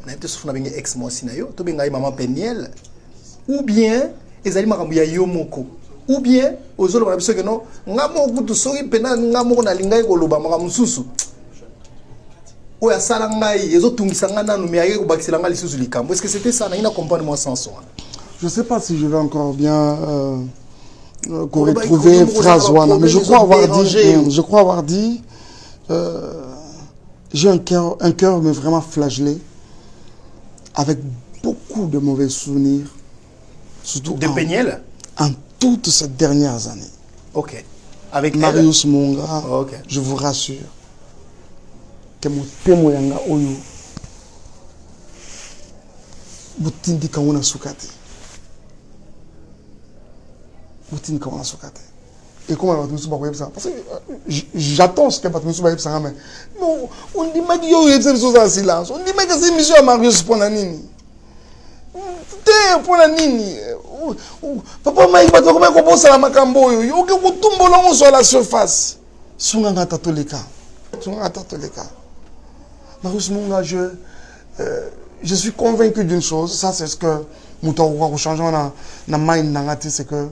na ete sofuna bengi ex mwasi na yo to benga maman Peniel ou bien ezali makambo ya yo moko ou bien ozolo na biso que non ngamo kutu soki pena ngamo na lingai koloba makambo susu oya sala ngai ezotungisa nga nanu me ayeke kobakisela nga lisusu likambo. Est-ce que c'était ça? Na comprendre moi sans son. Je sais pas si je vais encore bien retrouver phrase wana, mais je crois avoir dit j'ai un cœur mais vraiment flagellé avec beaucoup de mauvais souvenirs, surtout de Peniel en toutes ces dernières années. Ok. Avec Marius Monga, je vous rassure que mon témoin oyo butindi kauna sukate. Butindi kauna sukate. Et comment on va tout ça? Parce que j'attends ce qu'elle va tout ça, mais non, on dit que il y a des choses en silence. On dit que c'est monsieur Marius Ponanini. Ponanini. Papa Mike va te remettre comme ça la macambo. Il y a tout sur la surface. Sunganga Tatolika. Marius Munga, je suis convaincu d'une chose. Ça, c'est ce que nous avons changé dans la mind, c'est que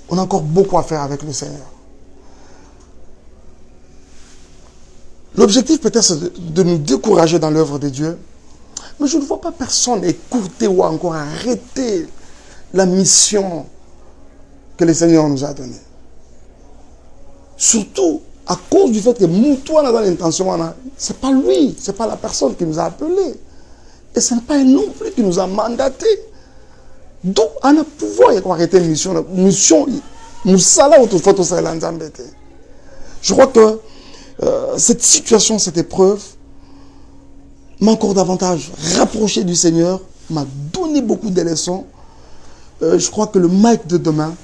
on a encore beaucoup à faire avec le Seigneur. L'objectif peut-être c'est de nous décourager dans l'œuvre de Dieu, Mais je ne vois pas personne écouter ou encore arrêter la mission que le Seigneur nous a donnée. Surtout à cause du fait que Moutoua n'a pas l'intention, ce n'est pas lui, ce n'est pas la personne qui nous a appelés. Et ce n'est pas un non plus qui nous a mandatés. Donc, on a pouvoir arrêter une mission. Mission, je crois que cette situation, cette épreuve, m'a encore davantage rapproché du Seigneur, m'a donné beaucoup de leçons. Je crois que le Mike de demain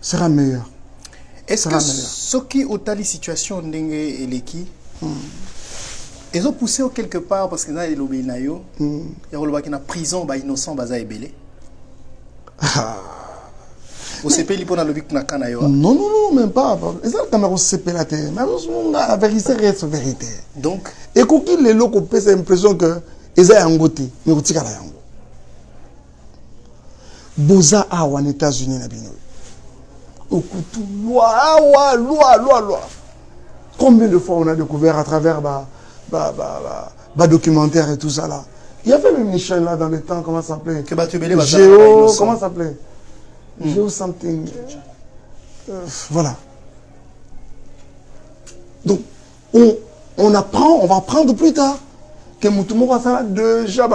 sera meilleur. Est-ce que ce qui est la situation d'Enge et Leki, ils ont poussé quelque part parce que dans les lobbies, il y a une prison, il y a innocent, il y a belé. Vous savez, il y a lobby non, non, non, même pas. Ils ont quand même CP la terre. Mais la vérité reste vérité. Donc, et quand les locaux ont l'impression que ils ont un côté, mais ils ont un côté. Boza a aux États-Unis, loi. Combien de fois on a découvert à travers documentaire et tout ça là. Il y avait même une chaîne là dans le temps, comment ça s'appelait? Géo, comment ça s'appelait? Géo something. Voilà. Donc, on apprend, on va apprendre plus tard que Moutoumou Wassana, déjà,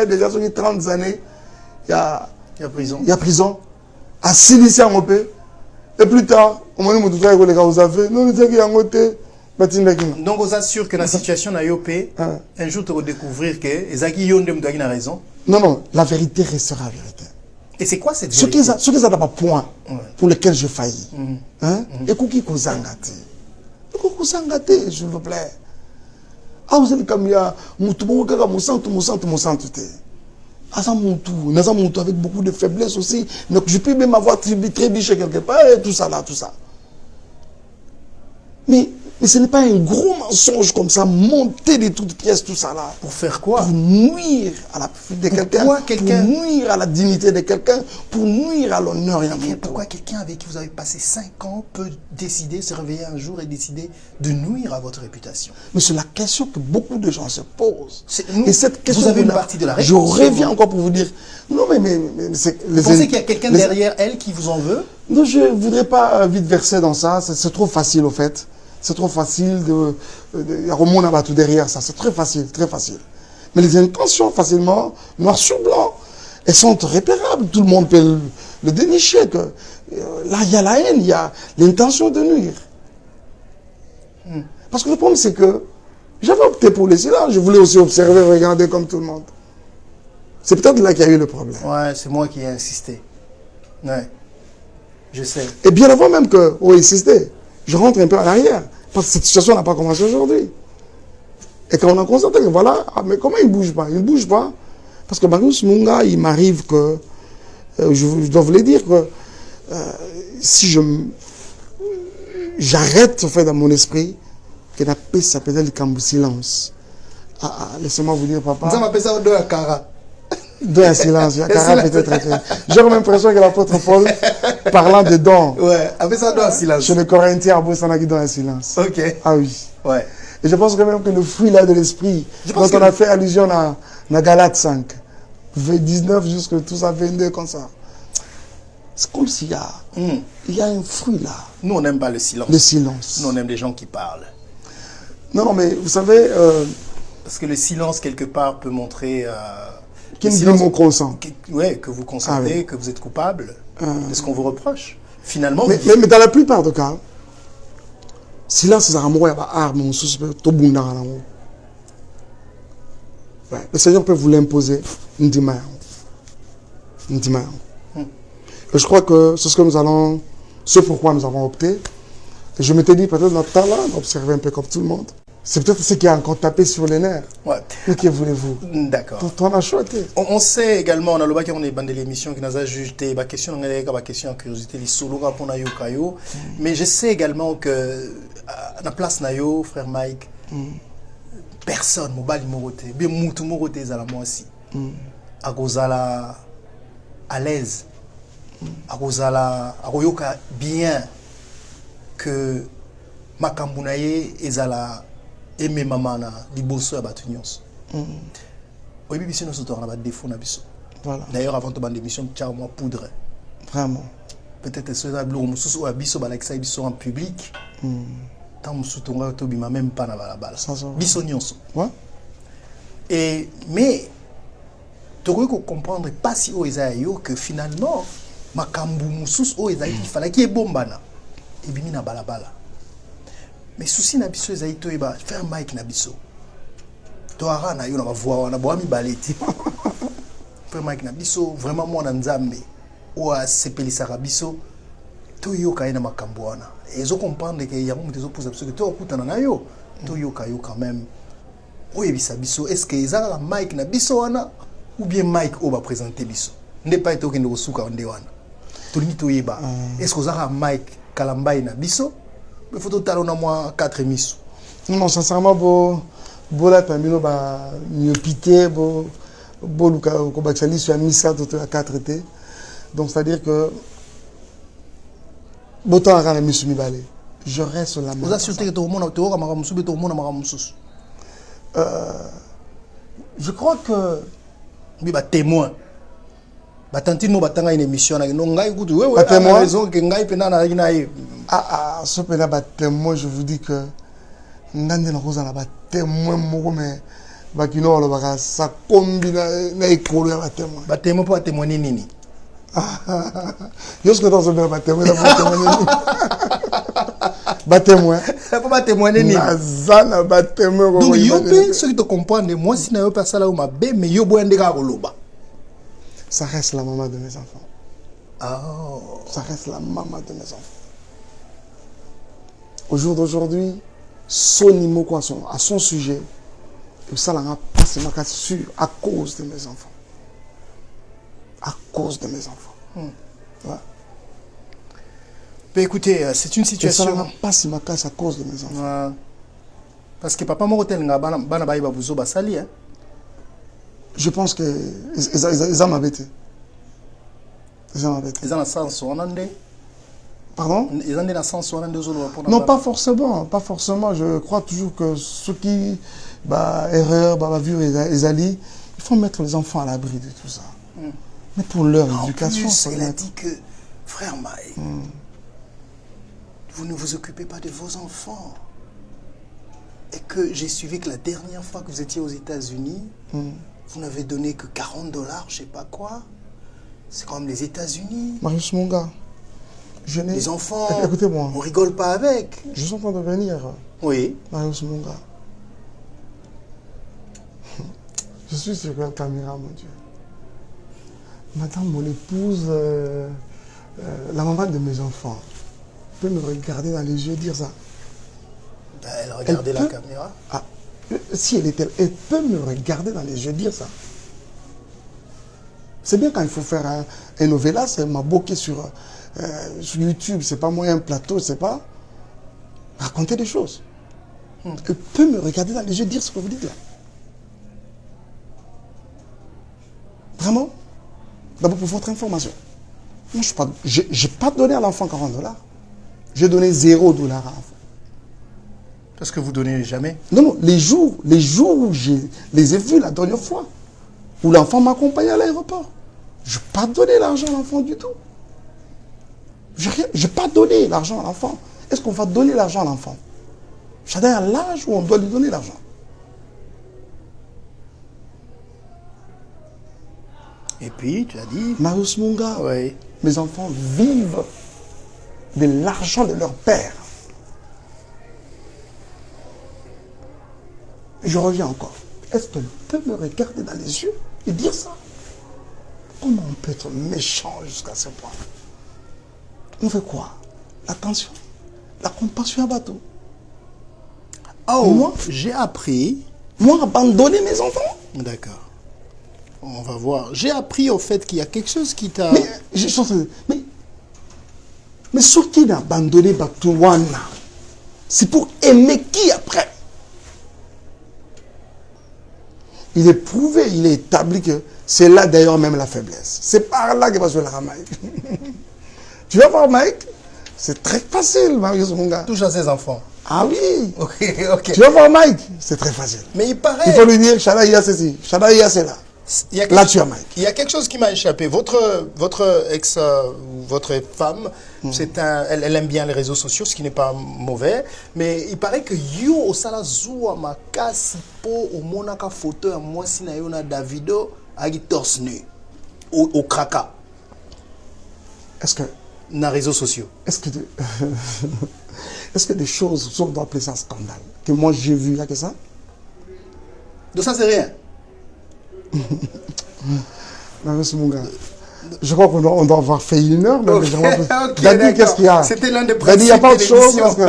déjà sur 30 années, il y a prison. Il y a prison. À Silicia en OP. Et plus tard, on m'a dit que les gars, vous avez fait. Non, nous avons côté. Donc, vous assure que la situation à IOP, un jour, tu vas découvrir que Zaki Yondem a raison. Non, non, la vérité restera la vérité. Et c'est quoi cette vérité? Ce qui est un point pour lequel je faillis. Et qui vous engate. S'il vous plaît. Ah, vous êtes comme il y a Moutoumou, avec beaucoup de faiblesse aussi. Donc je peux même avoir trébuché quelque part et tout ça là, tout ça. Mais ce n'est pas un gros mensonge comme ça, monter de toutes pièces, tout ça là. Pour faire quoi? Pour nuire à la vie de quelqu'un, pour nuire à la dignité de quelqu'un, pour nuire à l'honneur. Pourquoi quelqu'un avec qui vous avez passé 5 ans peut décider, se réveiller un jour et décider de nuire à votre réputation? Mais c'est la question que beaucoup de gens se posent. Et cette question, vous avez une partie de la réponse. Je reviens encore pour vous dire, non mais vous pensez qu'il y a quelqu'un derrière elle qui vous en veut? Non, je ne voudrais pas vite verser dans ça, c'est trop facile au fait. C'est trop facile il y a Romain Nabatou derrière ça, c'est très facile, très facile. Mais les intentions, facilement, noir sur blanc, elles sont repérables. Tout le monde peut le dénicher. Que, là, il y a la haine, il y a l'intention de nuire. Parce que le problème, c'est que j'avais opté pour le silence. Je voulais aussi observer, regarder comme tout le monde. C'est peut-être là qu'il y a eu le problème. Ouais, c'est moi qui ai insisté. Ouais, je sais. Et bien avant même que on insisté, je rentre un peu en arrière. Parce que cette situation n'a pas commencé aujourd'hui. Et quand on a constaté que voilà, mais comment il ne bouge pas? Il ne bouge pas. Parce que Marius Munga, il m'arrive que, je dois vous le dire, que si j'arrête, au fait, dans mon esprit, que la paix s'appelle le cambo silence. Laissez-moi vous dire, papa. Ça m'appelle ça de la cara. De un silence, il y a cara peut-être. J'ai même l'impression que l'apôtre Paul, parlant de dons. Ouais, après ça, dans un silence. Chez les Corinthiens, à Bossanaki, dans un silence. Ok. Ah oui. Ouais. Et je pense quand même que le fruit là de l'esprit, quand on a fait allusion à Galates 5, 19 jusqu'à tout ça, 22 comme ça. C'est comme s'il y a un fruit là. Nous, on n'aime pas le silence. Le silence. Nous, on aime les gens qui parlent. Non, non, mais vous savez... parce que le silence, quelque part, peut montrer... Qu'il dit mon consent. Oui, que vous consentez, que vous êtes coupable de ce qu'on vous reproche. Finalement... Mais dans la plupart des cas, silence, c'est un mot, arme, tout le monde. Le Seigneur peut vous l'imposer. Et je crois que c'est ce pourquoi nous avons opté. Et je m'étais dit, peut-être notre temps là, d'observer un peu comme tout le monde. C'est peut-être ce qui a encore tapé sur les nerfs. Ouais. Mais que voulez-vous? D'accord. On a choisi. On sait également, on a le bac, on est bandé l'émission qui nous a ajouté la question, en curiosité, les solos pour Nayo Kayo. Mais je sais également que, à la place Nayo, frère Mike, personne, Mobali Moroté, bien Moutou Moroté, à la moi aussi. À Gozala, à l'aise. À Gozala, à Royoka, bien que Makambounaye, Ezala, et mes mamans liboso à Batunios. Oui, biso nous sommes dans défaut na biso. Voilà. D'ailleurs, avant de l'émission, tu as moi poudre. Vraiment. Peut-être ce que nous sommes à biso, biso en public. Tant que nous sommes même pas dans la balle. Biso nyonso. Ouais. Et mais tu dois comprendre pas si au Isaïo que finalement makambu musus au Isaïo il fallait qu'il y ait bombana et bimi na balabala. Mais souci na biso Isaïo to eba faire mic na biso. To ara na yo na voix na boami baleti. Faire mic na biso vraiment moi na nzambe ou a sepelisa biso to yo ka na makambu wana. Et je comprends que y a beaucoup de choses que to okutana na yo to yo ka yo quand même. Oui, biso. Est-ce que ils ont un mic na biso wana ou bien mic au va présenter biso? N'est pas été au souka onde wana. To ni to yeba. Est-ce que vous avez un mic Kalambaye na biso? Mais faut total on a moins 4 émissions. Non, sincèrement bo la tambino ba myopité bo luka ko ba chali sur misa to à 4 T. Donc c'est-à-dire que botan à la misu mi balé. Je reste la même. Vous assurez que tout le monde to ka makamusu be to mona makamusu. Je crois que oui ba témoin ba tantino batanga une émission na no ngai kutu wewe ba témoin raison que ngai pena na ce pena ba témoin je vous dis que ndande na koza na ba témoin moko mais ba kino lo ba sa kombi na ekolo ya ba témoin pour témoigner nini yo ce que dans ce ba témoin ba témoin pour ba témoigner nini zana ba témoin donc yo pe ceux qui te comprennent moi si na yo pas ça là ou ma be mais yo boyande ka koloba. Ça reste la maman de mes enfants. Oh. Ça reste la maman de mes enfants. Au jour d'aujourd'hui, son mot à son sujet, et ça l'a passé ma casse sûr à cause de mes enfants. À cause de mes enfants. Ouais. Mais écoutez, c'est une situation. Et ça l'a passé ma casse à cause de mes enfants. Ouais. Parce que papa Morotel n'a pas de basali, hein. Je pense que ils ont m'embêté. Ils ont m'embêté. Ils ont un sens, on en est. Pardon? Ils ont un sens, on en est. Non, pas forcément. Pas forcément. Je crois toujours que ceux qui, erreur, vue et ali, il faut mettre les enfants à l'abri de tout ça. Mais pour leur éducation, il a dit que, frère Maï, vous ne vous occupez pas de vos enfants. Et que j'ai suivi que la dernière fois que vous étiez aux États-Unis, vous n'avez donné que $40, je sais pas quoi. C'est comme les États-Unis. Marius Monga, les enfants, écoutez-moi. On rigole pas avec. Je suis en train de venir. Oui. Marius Monga. Je suis sur la caméra, mon Dieu. Madame, mon épouse, la maman de mes enfants, peut me regarder dans les yeux et dire ça. Elle regardait la caméra. Ah, si elle peut me regarder dans les yeux et dire ça. C'est bien quand il faut faire un novella, c'est m'a bloqué sur YouTube, c'est pas moi un plateau, c'est pas raconter des choses. Elle peut me regarder dans les yeux et dire ce que vous dites là. Vraiment. D'abord pour votre information. Moi, je n'ai pas donné à l'enfant $40. J'ai donné $0 à l'enfant. Parce que vous ne donnez jamais? Non, les jours où je les ai vus la dernière fois, où l'enfant m'accompagnait à l'aéroport, je n'ai pas donné l'argent à l'enfant du tout. Je n'ai pas donné l'argent à l'enfant. Est-ce qu'on va donner l'argent à l'enfant? Chacun à l'âge où on doit lui donner l'argent. Et puis, tu as dit... Marius Monga, oui. Mes enfants vivent de l'argent de leur père. Je reviens encore. Est-ce qu'elle peut me regarder dans les yeux et dire ça? Comment on peut être méchant jusqu'à ce point? On fait quoi? L'attention, la compassion à bateau. Oh, moi, j'ai appris... Moi, abandonner mes enfants? D'accord. On va voir. J'ai appris au fait qu'il y a quelque chose qui t'a... Mais ce qui a abandonné Batouana, c'est pour aimer qui après? Il est prouvé, il est établi que c'est là d'ailleurs même la faiblesse. C'est par là que va se la Mike. Tu vas voir Mike, C'est très facile, Marius, mon gars. Touche à ses enfants. Ah oui. Ok, ok. Tu vas voir Mike, c'est très facile. Mais il paraît... Il faut lui dire, Shada Iya, c'est ci. Shada Iya, c'est là. Il y a Là, tu as Mike. Il y a quelque chose qui m'a échappé. Votre ex, votre femme, elle aime bien les réseaux sociaux, ce qui n'est pas mauvais. Mais il paraît que yo au sala zoua makasi po au monaka photo à moi si na yo na Davido agi torse nu au kraka. Est-ce que Na réseaux sociaux. est-ce que des choses, on doit appeler ça scandale, que moi j'ai vu là que ça? Donc ça c'est rien. Non, c'est mon gars. Je crois qu'on doit avoir fait 1 heure. Mais Ok, Dadi, qu'est-ce qu'il y a? C'était l'un des Dadi, il n'y a pas autre chose parce que...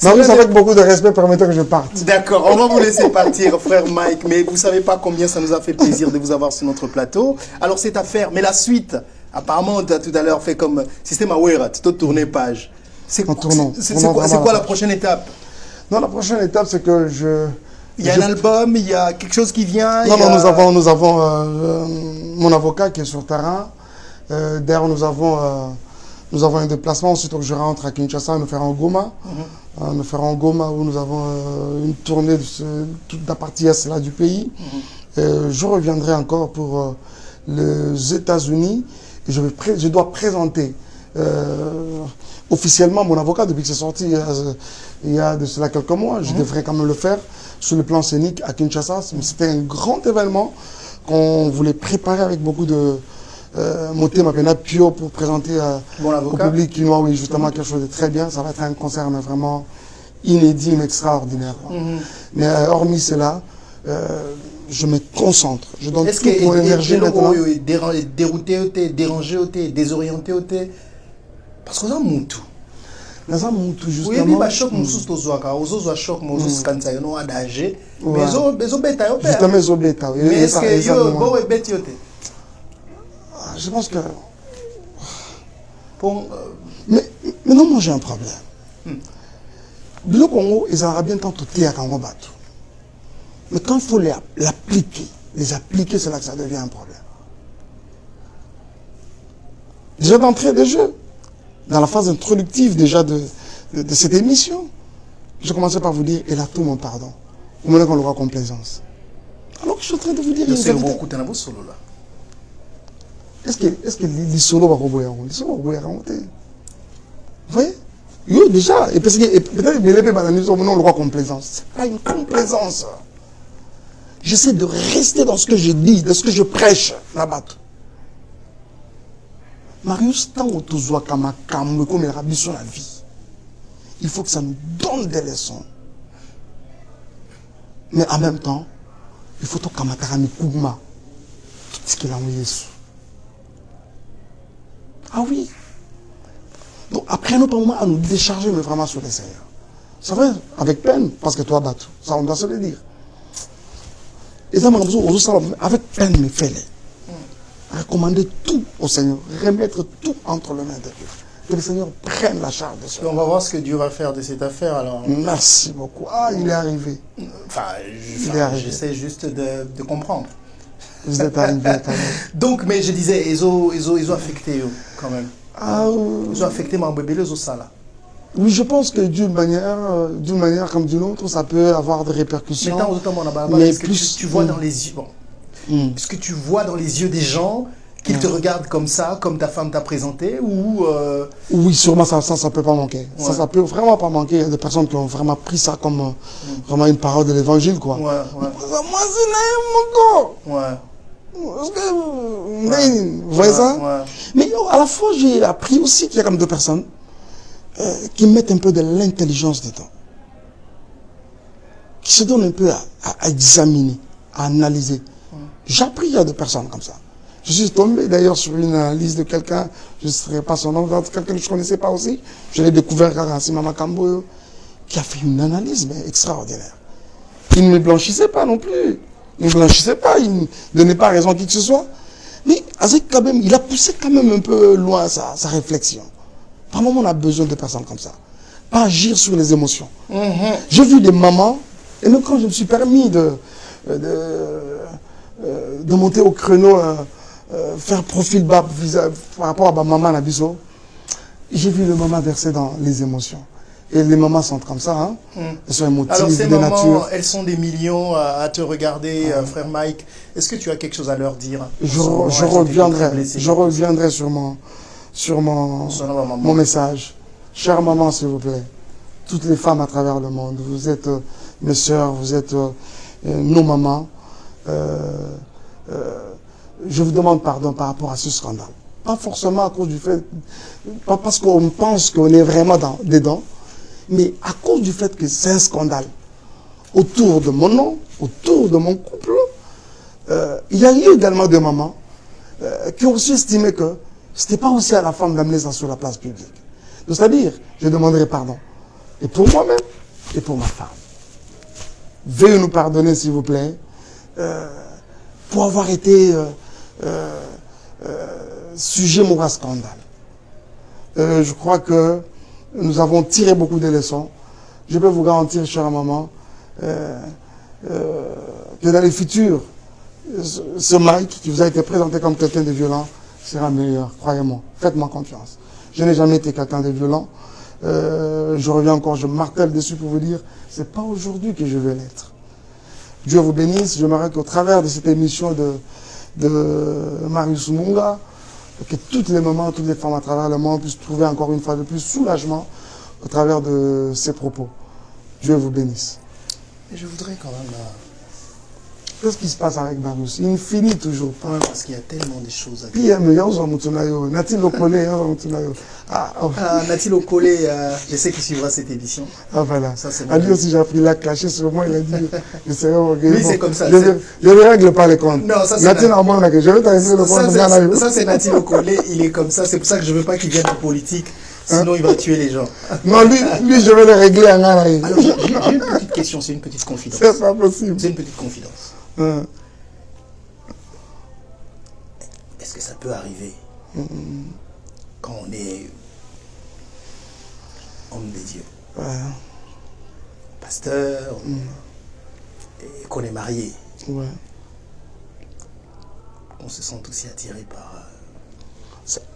Marius, avec beaucoup de respect, permettez que je parte. D'accord, on va vous laisser partir, frère Mike, mais vous ne savez pas combien ça nous a fait plaisir de vous avoir sur notre plateau. Alors, cette affaire, mais la suite, apparemment, tu as tout à l'heure fait comme système Awera, tu t'as tourné page. C'est quoi la prochaine étape? Non, la prochaine étape, c'est que il y a un album, il y a quelque chose qui vient. Non, nous avons mon avocat qui est sur terrain. D'ailleurs, nous avons un déplacement. Aussitôt que je rentre à Kinshasa, nous ferons Goma. Nous ferons Goma où nous avons une tournée de toute la partie est là du pays. Je reviendrai encore pour les États-Unis. Et je dois présenter officiellement mon avocat depuis que c'est sorti il y a de cela quelques mois. Je devrais quand même le faire sur le plan scénique à Kinshasa. C'était un grand événement qu'on voulait préparer avec beaucoup de moté Mapena Pio pour présenter au public quinois, oui, justement quelque chose de très bien. Ça va être un concert mais vraiment inédit, mais extraordinaire. Mais hormis cela, je me concentre. Je donne toute mon énergie maintenant. Dérouté, dérangé, désorienté, parce qu'on a Moutou. Naza Moutou, justement. Oui, mais choc Moussous Tozoaka, Ozozo choc Moussous Kansa, non à danger. Mais zo beta yo. Justement, zo beta. Mais est-ce que yo bo e beti yote? Je pense que. Mais non, moi j'ai un problème. Le Congo, ils auraient bien tant tout à Congo Batou. Mais quand il faut l'appliquer, les appliquer, c'est là que ça devient un problème. Déjà d'entrée de jeu, dans la phase introductive déjà de cette émission, je commençais par vous dire, et là tout mon pardon. Vous me qu'on aura complaisance. Alors que je suis en train de vous dire... C'est beaucoup de solo là. Est-ce que les solos vont rebouiller? Les solos vont rebouiller. Vous voyez? Oui, déjà, et peut-être que les bananes ont le droit complaisance. Ce n'est pas une complaisance. J'essaie de rester dans ce que je dis, de ce que je prêche là-bas. Marius, tant que tu vois comme il rabis sur la vie, il faut que ça nous donne des leçons. Mais en même temps, il faut que tu aies tout ce qu'il a envoyé. Ah oui. Donc après notre moment à nous décharger, mais vraiment sur les Seigneurs. C'est vrai, avec peine, parce que toi, battu. Ça, on doit se le dire. Et ça, avec peine, mais fais-les. Recommander tout au Seigneur, remettre tout entre les mains de Dieu. Que le Seigneur prenne la charge de cela. On va voir ce que Dieu va faire de cette affaire alors. Merci beaucoup. Ah, il est arrivé. J'essaie juste de comprendre. Vous êtes arrivé quand même. Donc, mais je disais, ils ont affecté quand même. Ils ont affecté mon bébé, les là. Oui, je pense que d'une manière comme d'une autre, ça peut avoir des répercussions. Mais est-ce que tu vois dans les yeux, est-ce que tu vois dans les yeux des gens qu'ils te regardent comme ça, comme ta femme t'a présenté, ou Oui, sûrement ça peut pas manquer. Ouais. Ça peut vraiment pas manquer. Il y a des personnes qui ont vraiment pris ça comme vraiment une parole de l'évangile, quoi. Ouais. Moi, c'est mon gars. Vous voyez ça? Ouais. Mais à la fois, j'ai appris aussi qu'il y a comme deux personnes qui mettent un peu de l'intelligence dedans. Qui se donnent un peu à examiner, à analyser. J'ai appris il y a des personnes comme ça. Je suis tombé d'ailleurs sur une analyse de quelqu'un, je ne serai pas son nom, quelqu'un que je ne connaissais pas aussi. Je l'ai découvert à Simama Kambo, qui a fait une analyse mais extraordinaire. Il ne me blanchissait pas non plus. Il ne blanchissait pas, il ne donnait pas raison à qui que ce soit. Mais Azek, quand même, il a poussé quand même un peu loin sa réflexion. Par moment, on a besoin de personnes comme ça. Pas agir sur les émotions. J'ai vu des mamans, et même quand je me suis permis de monter au créneau, faire profil bas par rapport à ma maman Nabiso, j'ai vu le maman verser dans les émotions. Et les mamans sont comme ça, hein. Elles sont émotives, Alors ces de mamans, nature. elles sont des millions à te regarder, frère Mike. Est-ce que tu as quelque chose à leur dire? Je reviendrai sur mon message. Chère maman, s'il vous plaît, toutes les femmes à travers le monde, vous êtes mes sœurs, vous êtes nos mamans. Je vous demande pardon par rapport à ce scandale. Pas forcément à cause du fait, pas parce qu'on pense qu'on est vraiment dedans, mais à cause du fait que c'est un scandale. Autour de mon nom, autour de mon couple, il y a eu également des mamans qui ont aussi estimé que ce n'était pas aussi à la femme d'amener ça sur la place publique. C'est-à-dire, je demanderai pardon. Et pour moi-même, et pour ma femme. Veuillez nous pardonner, s'il vous plaît, pour avoir été sujet à scandale. Je crois que nous avons tiré beaucoup de leçons. Je peux vous garantir, chère maman, que dans les futurs, ce Mike qui vous a été présenté comme quelqu'un de violent sera meilleur, croyez-moi. Faites-moi confiance. Je n'ai jamais été quelqu'un de violent. Je reviens encore, je martèle dessus pour vous dire, c'est pas aujourd'hui que je veux l'être. Dieu vous bénisse. J'aimerais qu'au travers de cette émission de Marius Munga, que toutes les mamans, toutes les femmes à travers le monde puissent trouver encore une fois de plus soulagement au travers de ces propos. Dieu vous bénisse. Et je voudrais quand même... Qu'est-ce qui se passe avec Marius? Il ne finit toujours pas. Ouais, parce qu'il y a tellement de choses à dire. Puis il y a Nati Lokole, Nati Lokole, je sais qu'il suivra cette édition. Ah voilà. Ça, à lui aussi, j'ai appris la clasher sur moi. Il a dit, je serai au Lui, c'est comme ça. Je ne règle pas les comptes. Non, ça c'est Nati Lokole, je vais t'arriver le compte. Ça c'est Nati Lokole, il est comme ça. C'est pour ça que je ne veux pas qu'il vienne en politique. Sinon, il va tuer les gens. Non, lui, je vais le régler en Ghana. Alors, j'ai une petite question, c'est une petite confidence. C'est pas possible. C'est une petite confidence. Est-ce que ça peut arriver quand on est homme de Dieu, pasteur, et qu'on est marié, on se sent aussi attiré par...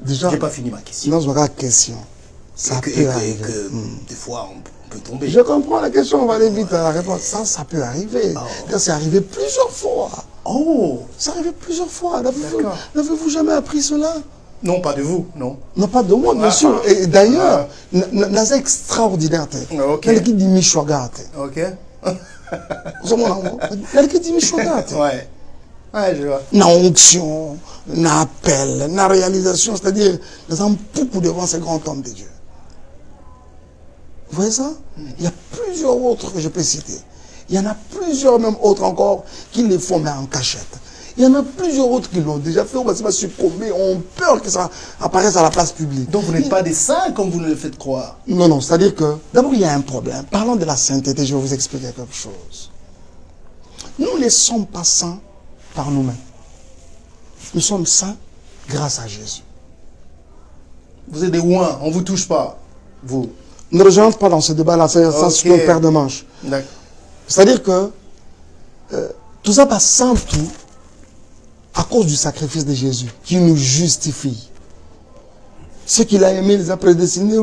Déjà, j'ai pas fini ma question. Non, je regarde la question. Ça peut arriver. Des fois, on peut tomber. Je comprends la question, on va aller vite à la réponse. Ça peut arriver. C'est arrivé plusieurs fois. Oh! C'est arrivé plusieurs fois. N'avez-vous jamais appris cela? Non, pas de vous, non. Non, pas de moi, bien sûr. Et d'ailleurs, c'est extraordinaire. Ok. Qui dit Michoaga. Ok. Qui dit Michoaga. Ouais. Ouais, je vois. Na onction, na appel, na réalisation, c'est-à-dire, nous avons beaucoup devant ces grands hommes de Dieu. Vous voyez ça? Il y a plusieurs autres que je peux citer. Il y en a plusieurs même autres encore qui les font mais en cachette. Il y en a plusieurs autres qui l'ont déjà fait, on va se succomber, ont peur que ça apparaisse à la place publique. Donc vous n'êtes pas des saints comme vous nous le faites croire. Non, non, c'est-à-dire que, d'abord il y a un problème. Parlons de la sainteté, je vais vous expliquer quelque chose. Nous ne sommes pas saints par nous-mêmes. Nous sommes saints grâce à Jésus. Vous êtes des ouins, on ne vous touche pas, vous. Ne rejoignez pas dans ce débat-là, c'est ce qu'on perd de manche. C'est-à-dire que tout ça passe sans tout à cause du sacrifice de Jésus qui nous justifie. Ce qu'il a aimé, les a prédestinés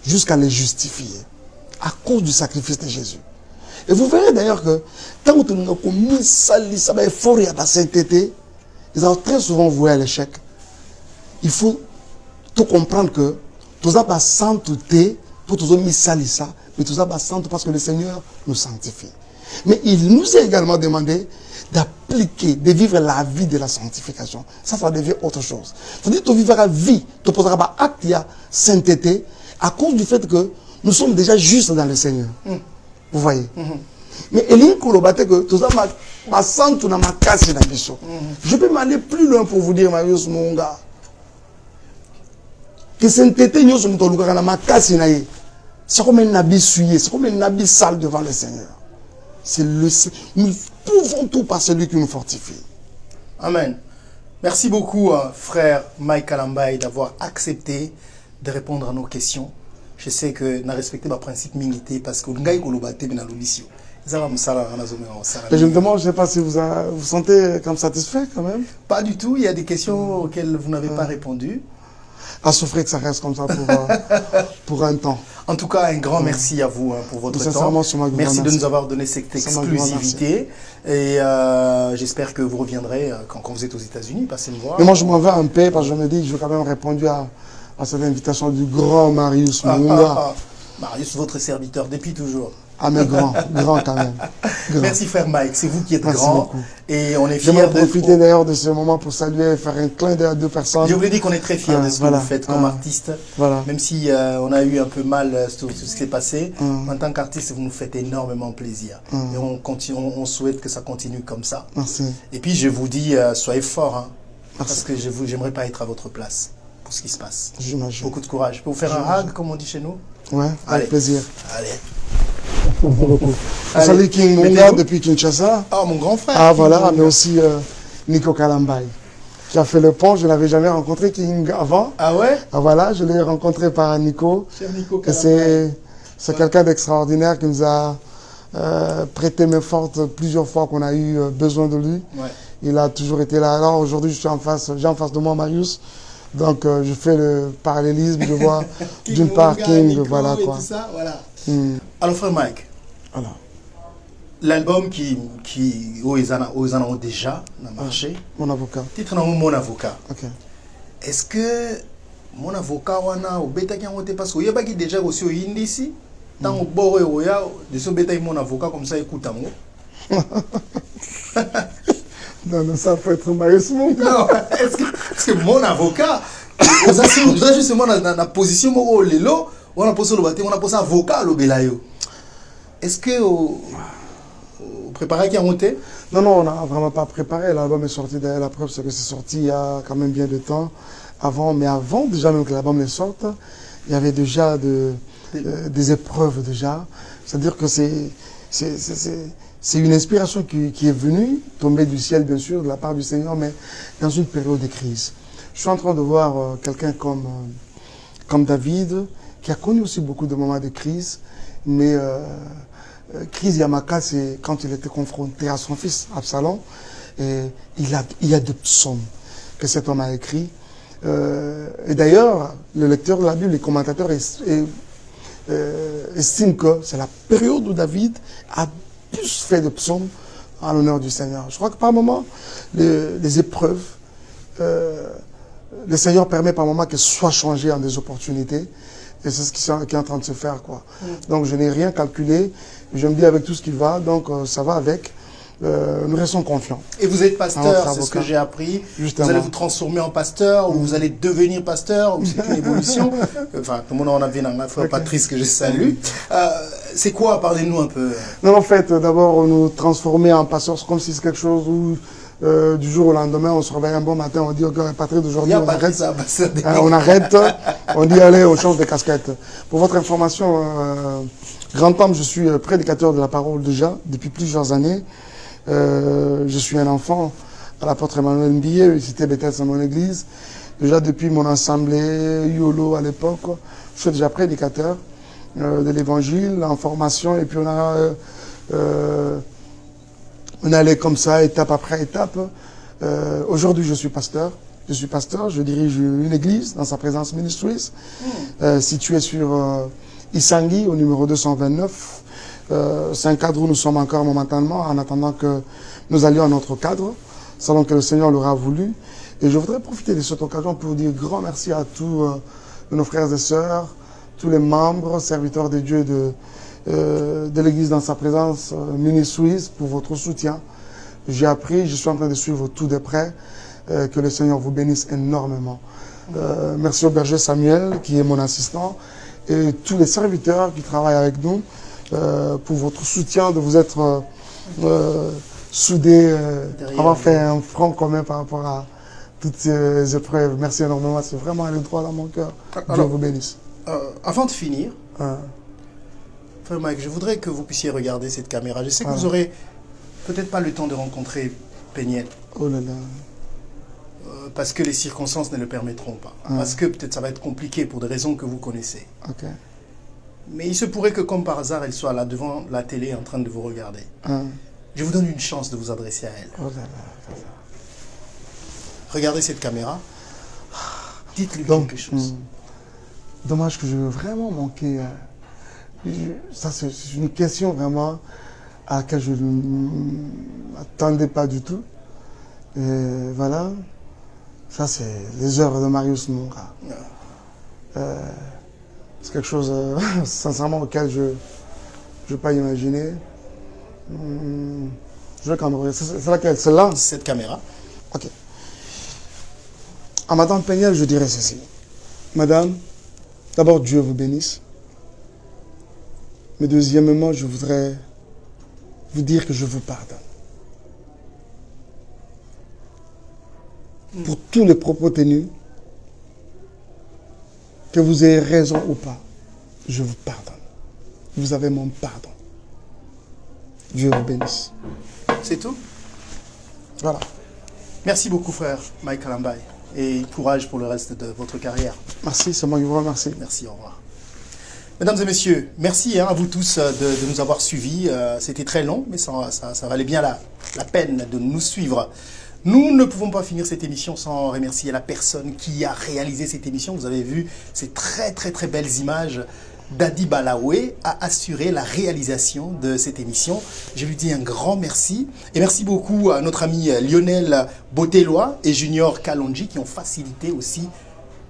jusqu'à les justifier. À cause du sacrifice de Jésus. Et vous verrez d'ailleurs que quand on a commis ça, effort à la sainteté, ils ont très souvent voué à l'échec. Il faut tout comprendre que tout ça passe sans tout pour tout mis ça, mais tout ça passe sans tout parce que le Seigneur nous sanctifie. Mais il nous a également demandé d'appliquer, de vivre la vie de la sanctification. Ça devient autre chose. C'est-à-dire que tu vivras la vie, tu ne poseras pas acte à sainteté à cause du fait que nous sommes déjà justes dans le Seigneur. Vous voyez? Mais que tout ça ma santé na ma casse na biso. Je peux m'aller plus loin pour vous dire, Marius Munga, que sainteté nous sommes dans le ma casse na ye. C'est comme un habit souillé, c'est comme un habit sale devant le Seigneur. Nous pouvons tout par celui qui nous fortifie. Amen. Merci beaucoup, frère Mike Kalambaye, d'avoir accepté de répondre à nos questions. Je sais que nous respectons le principe militaire parce que nous avons été dans l'audition. Je me demande, je ne sais pas si vous vous sentez comme satisfait quand même. Pas du tout, il y a des questions auxquelles vous n'avez pas répondu. à souffrir que ça reste comme ça pour un temps. En tout cas, un grand merci à vous pour votre temps. Merci de nous avoir donné cette exclusivité. Et j'espère que vous reviendrez quand vous êtes aux États-Unis. Passez me voir. Mais moi, je m'en vais un peu parce que je me dis que je vais quand même répondre à cette invitation du grand Marius Munga. Marius, votre serviteur, depuis toujours. Ah, mais grand quand même. Grand. Merci frère Mike, c'est vous qui êtes Merci grand. Beaucoup. Et on est fiers de profiter d'ailleurs de ce moment pour saluer, faire un clin d'œil à 2 personnes. Je vous l'ai dit qu'on est très fiers de ce que vous faites comme artiste. Voilà. Même si on a eu un peu mal sur ce qui s'est passé, en tant qu'artiste, vous nous faites énormément plaisir. Et on souhaite que ça continue comme ça. Merci. Et puis je vous dis, soyez forts, hein, parce que j'aimerais pas être à votre place pour ce qui se passe. J'imagine. Beaucoup de courage. Je peux vous faire un hug, comme on dit chez nous? Ouais, avec plaisir. Allez. Merci beaucoup. Salut King Munga depuis Kinshasa. Ah, mon grand frère. Ah, voilà, mais aussi Nico Kalambaye. J'ai fait le pont, je n'avais jamais rencontré King avant. Ah ouais? Ah voilà, je l'ai rencontré par Nico. Cher Nico Kalambaye. C'est quelqu'un d'extraordinaire qui nous a prêté main forte plusieurs fois qu'on a eu besoin de lui. Ouais. Il a toujours été là. Alors aujourd'hui, j'ai en face de moi Marius. Donc je fais le parallélisme, je vois d'une part King, voilà quoi. Tout ça, voilà. Alors frère Mike, voilà. L'album qui ont déjà marché. Mon avocat. Titre Mon avocat. Ok. Est-ce que mon avocat wana au beta qui a monté parce qu'il y a déjà aussi au hindi ici. Tant au bord et de ce beta mon avocat comme ça écoute à moi. Non, ça peut être Marius Munga. Non, est-ce que mon avocat, vous avez justement dans la position où on a posé le bâtiment, on a posé avocat au Belayo. Est-ce que vous préparez qui a monté? Non, on n'a vraiment pas préparé. L'album est sorti derrière. La preuve, c'est que c'est sorti il y a quand même bien de temps. Mais avant déjà même que l'album ne sorte, il y avait déjà des épreuves déjà. C'est-à-dire que c'est une inspiration qui est venue, tombée du ciel bien sûr, de la part du Seigneur, mais dans une période de crise. Je suis en train de voir quelqu'un comme David, qui a connu aussi beaucoup de moments de crise, mais crise Yamaka, c'est quand il était confronté à son fils Absalom, et il y a des psaumes que cet homme a écrits. Et d'ailleurs, le lecteur de la Bible, les commentateurs estiment que c'est la période où David a plus fait de psaumes en l'honneur du Seigneur. Je crois que par moment, les épreuves, le Seigneur permet par moment qu'elles soient changées en des opportunités. Et c'est ce qui est en train de se faire, quoi. Donc je n'ai rien calculé. Je me dis avec tout ce qui va, donc ça va avec. Nous restons confiants. Et vous êtes pasteur, c'est ce que j'ai appris. Justement. Vous allez vous transformer en pasteur, ou vous allez devenir pasteur, ou c'est une évolution. Enfin, tout le monde en a vu dans la frère Patrice que je salue. C'est quoi? Parlez-nous un peu. Non, en fait, d'abord, nous transformer en pasteur, c'est comme si c'est quelque chose où du jour au lendemain, on se réveille un bon matin, on dit, ok, Patrice, d'aujourd'hui, on arrête. On arrête, on dit, allez, on change de casquette. Pour votre information, grand homme, je suis prédicateur de la parole déjà, depuis plusieurs années. Je suis un enfant à l'apôtre Emmanuel Mbillet, cité Bethel, c'est mon église. Déjà depuis mon assemblée, YOLO à l'époque, je suis déjà prédicateur de l'évangile, en formation, et puis on allait comme ça, étape après étape. Aujourd'hui, je suis pasteur. Je dirige une église dans sa présence Ministries, située sur Isangui, au numéro 229. C'est un cadre où nous sommes encore momentanément, en attendant que nous allions à notre cadre, selon que le Seigneur l'aura voulu. Et je voudrais profiter de cette occasion pour dire grand merci à tous nos frères et sœurs, tous les membres, serviteurs de Dieu de l'Église dans sa présence, Ministries, pour votre soutien. J'ai appris, je suis en train de suivre tout de près, que le Seigneur vous bénisse énormément. Merci au berger Samuel, qui est mon assistant, et tous les serviteurs qui travaillent avec nous, pour votre soutien, de vous être soudés, avoir fait un front commun par rapport à toutes ces épreuves. Merci énormément, c'est vraiment un droit dans mon cœur. Dieu vous bénisse. Avant de finir, frère Mike, je voudrais que vous puissiez regarder cette caméra. Je sais que vous aurez peut-être pas le temps de rencontrer Péniel. Oh là là. Parce que les circonstances ne le permettront pas. Parce que peut-être ça va être compliqué pour des raisons que vous connaissez. Ok. Mais il se pourrait que comme par hasard, elle soit là devant la télé en train de vous regarder. Je vous donne une chance de vous adresser à elle. Oh là là. Regardez cette caméra. Dites-lui Donc, quelque chose. Dommage que je veux vraiment manquer. Ça, c'est une question vraiment à laquelle je ne m'attendais pas du tout. Et voilà. Ça, c'est les œuvres de Marius Monga. C'est quelque chose, sincèrement, auquel je ne peux pas imaginer. Je vais quand même regarder. C'est laquelle? Celle-là? Cette caméra. Ok. À Madame Peignel, je dirais ceci. Madame, d'abord, Dieu vous bénisse. Mais deuxièmement, je voudrais vous dire que je vous pardonne. Pour tous les propos tenus, que vous ayez raison ou pas, je vous pardonne. Vous avez mon pardon. Dieu vous bénisse. C'est tout? Voilà. Merci beaucoup, frère Mike Kalambaye. Et courage pour le reste de votre carrière. Merci, c'est moi qui vous remercie. Merci, au revoir. Mesdames et messieurs, merci à vous tous de nous avoir suivis. C'était très long, mais ça valait bien la peine de nous suivre. Nous ne pouvons pas finir cette émission sans remercier la personne qui a réalisé cette émission. Vous avez vu ces très belles images. Dadi Balaoué a assuré la réalisation de cette émission. Je lui dis un grand merci. Et merci beaucoup à notre ami Lionel Botelois et Junior Kalonji qui ont facilité aussi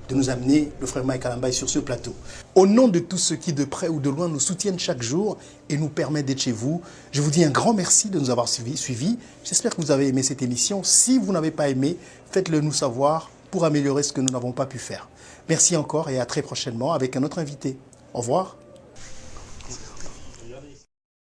de nous amener le frère Mike Kalambaye sur ce plateau. Au nom de tous ceux qui, de près ou de loin, nous soutiennent chaque jour et nous permettent d'être chez vous, je vous dis un grand merci de nous avoir suivis. J'espère que vous avez aimé cette émission. Si vous n'avez pas aimé, faites-le nous savoir pour améliorer ce que nous n'avons pas pu faire. Merci encore et à très prochainement avec un autre invité. Au revoir.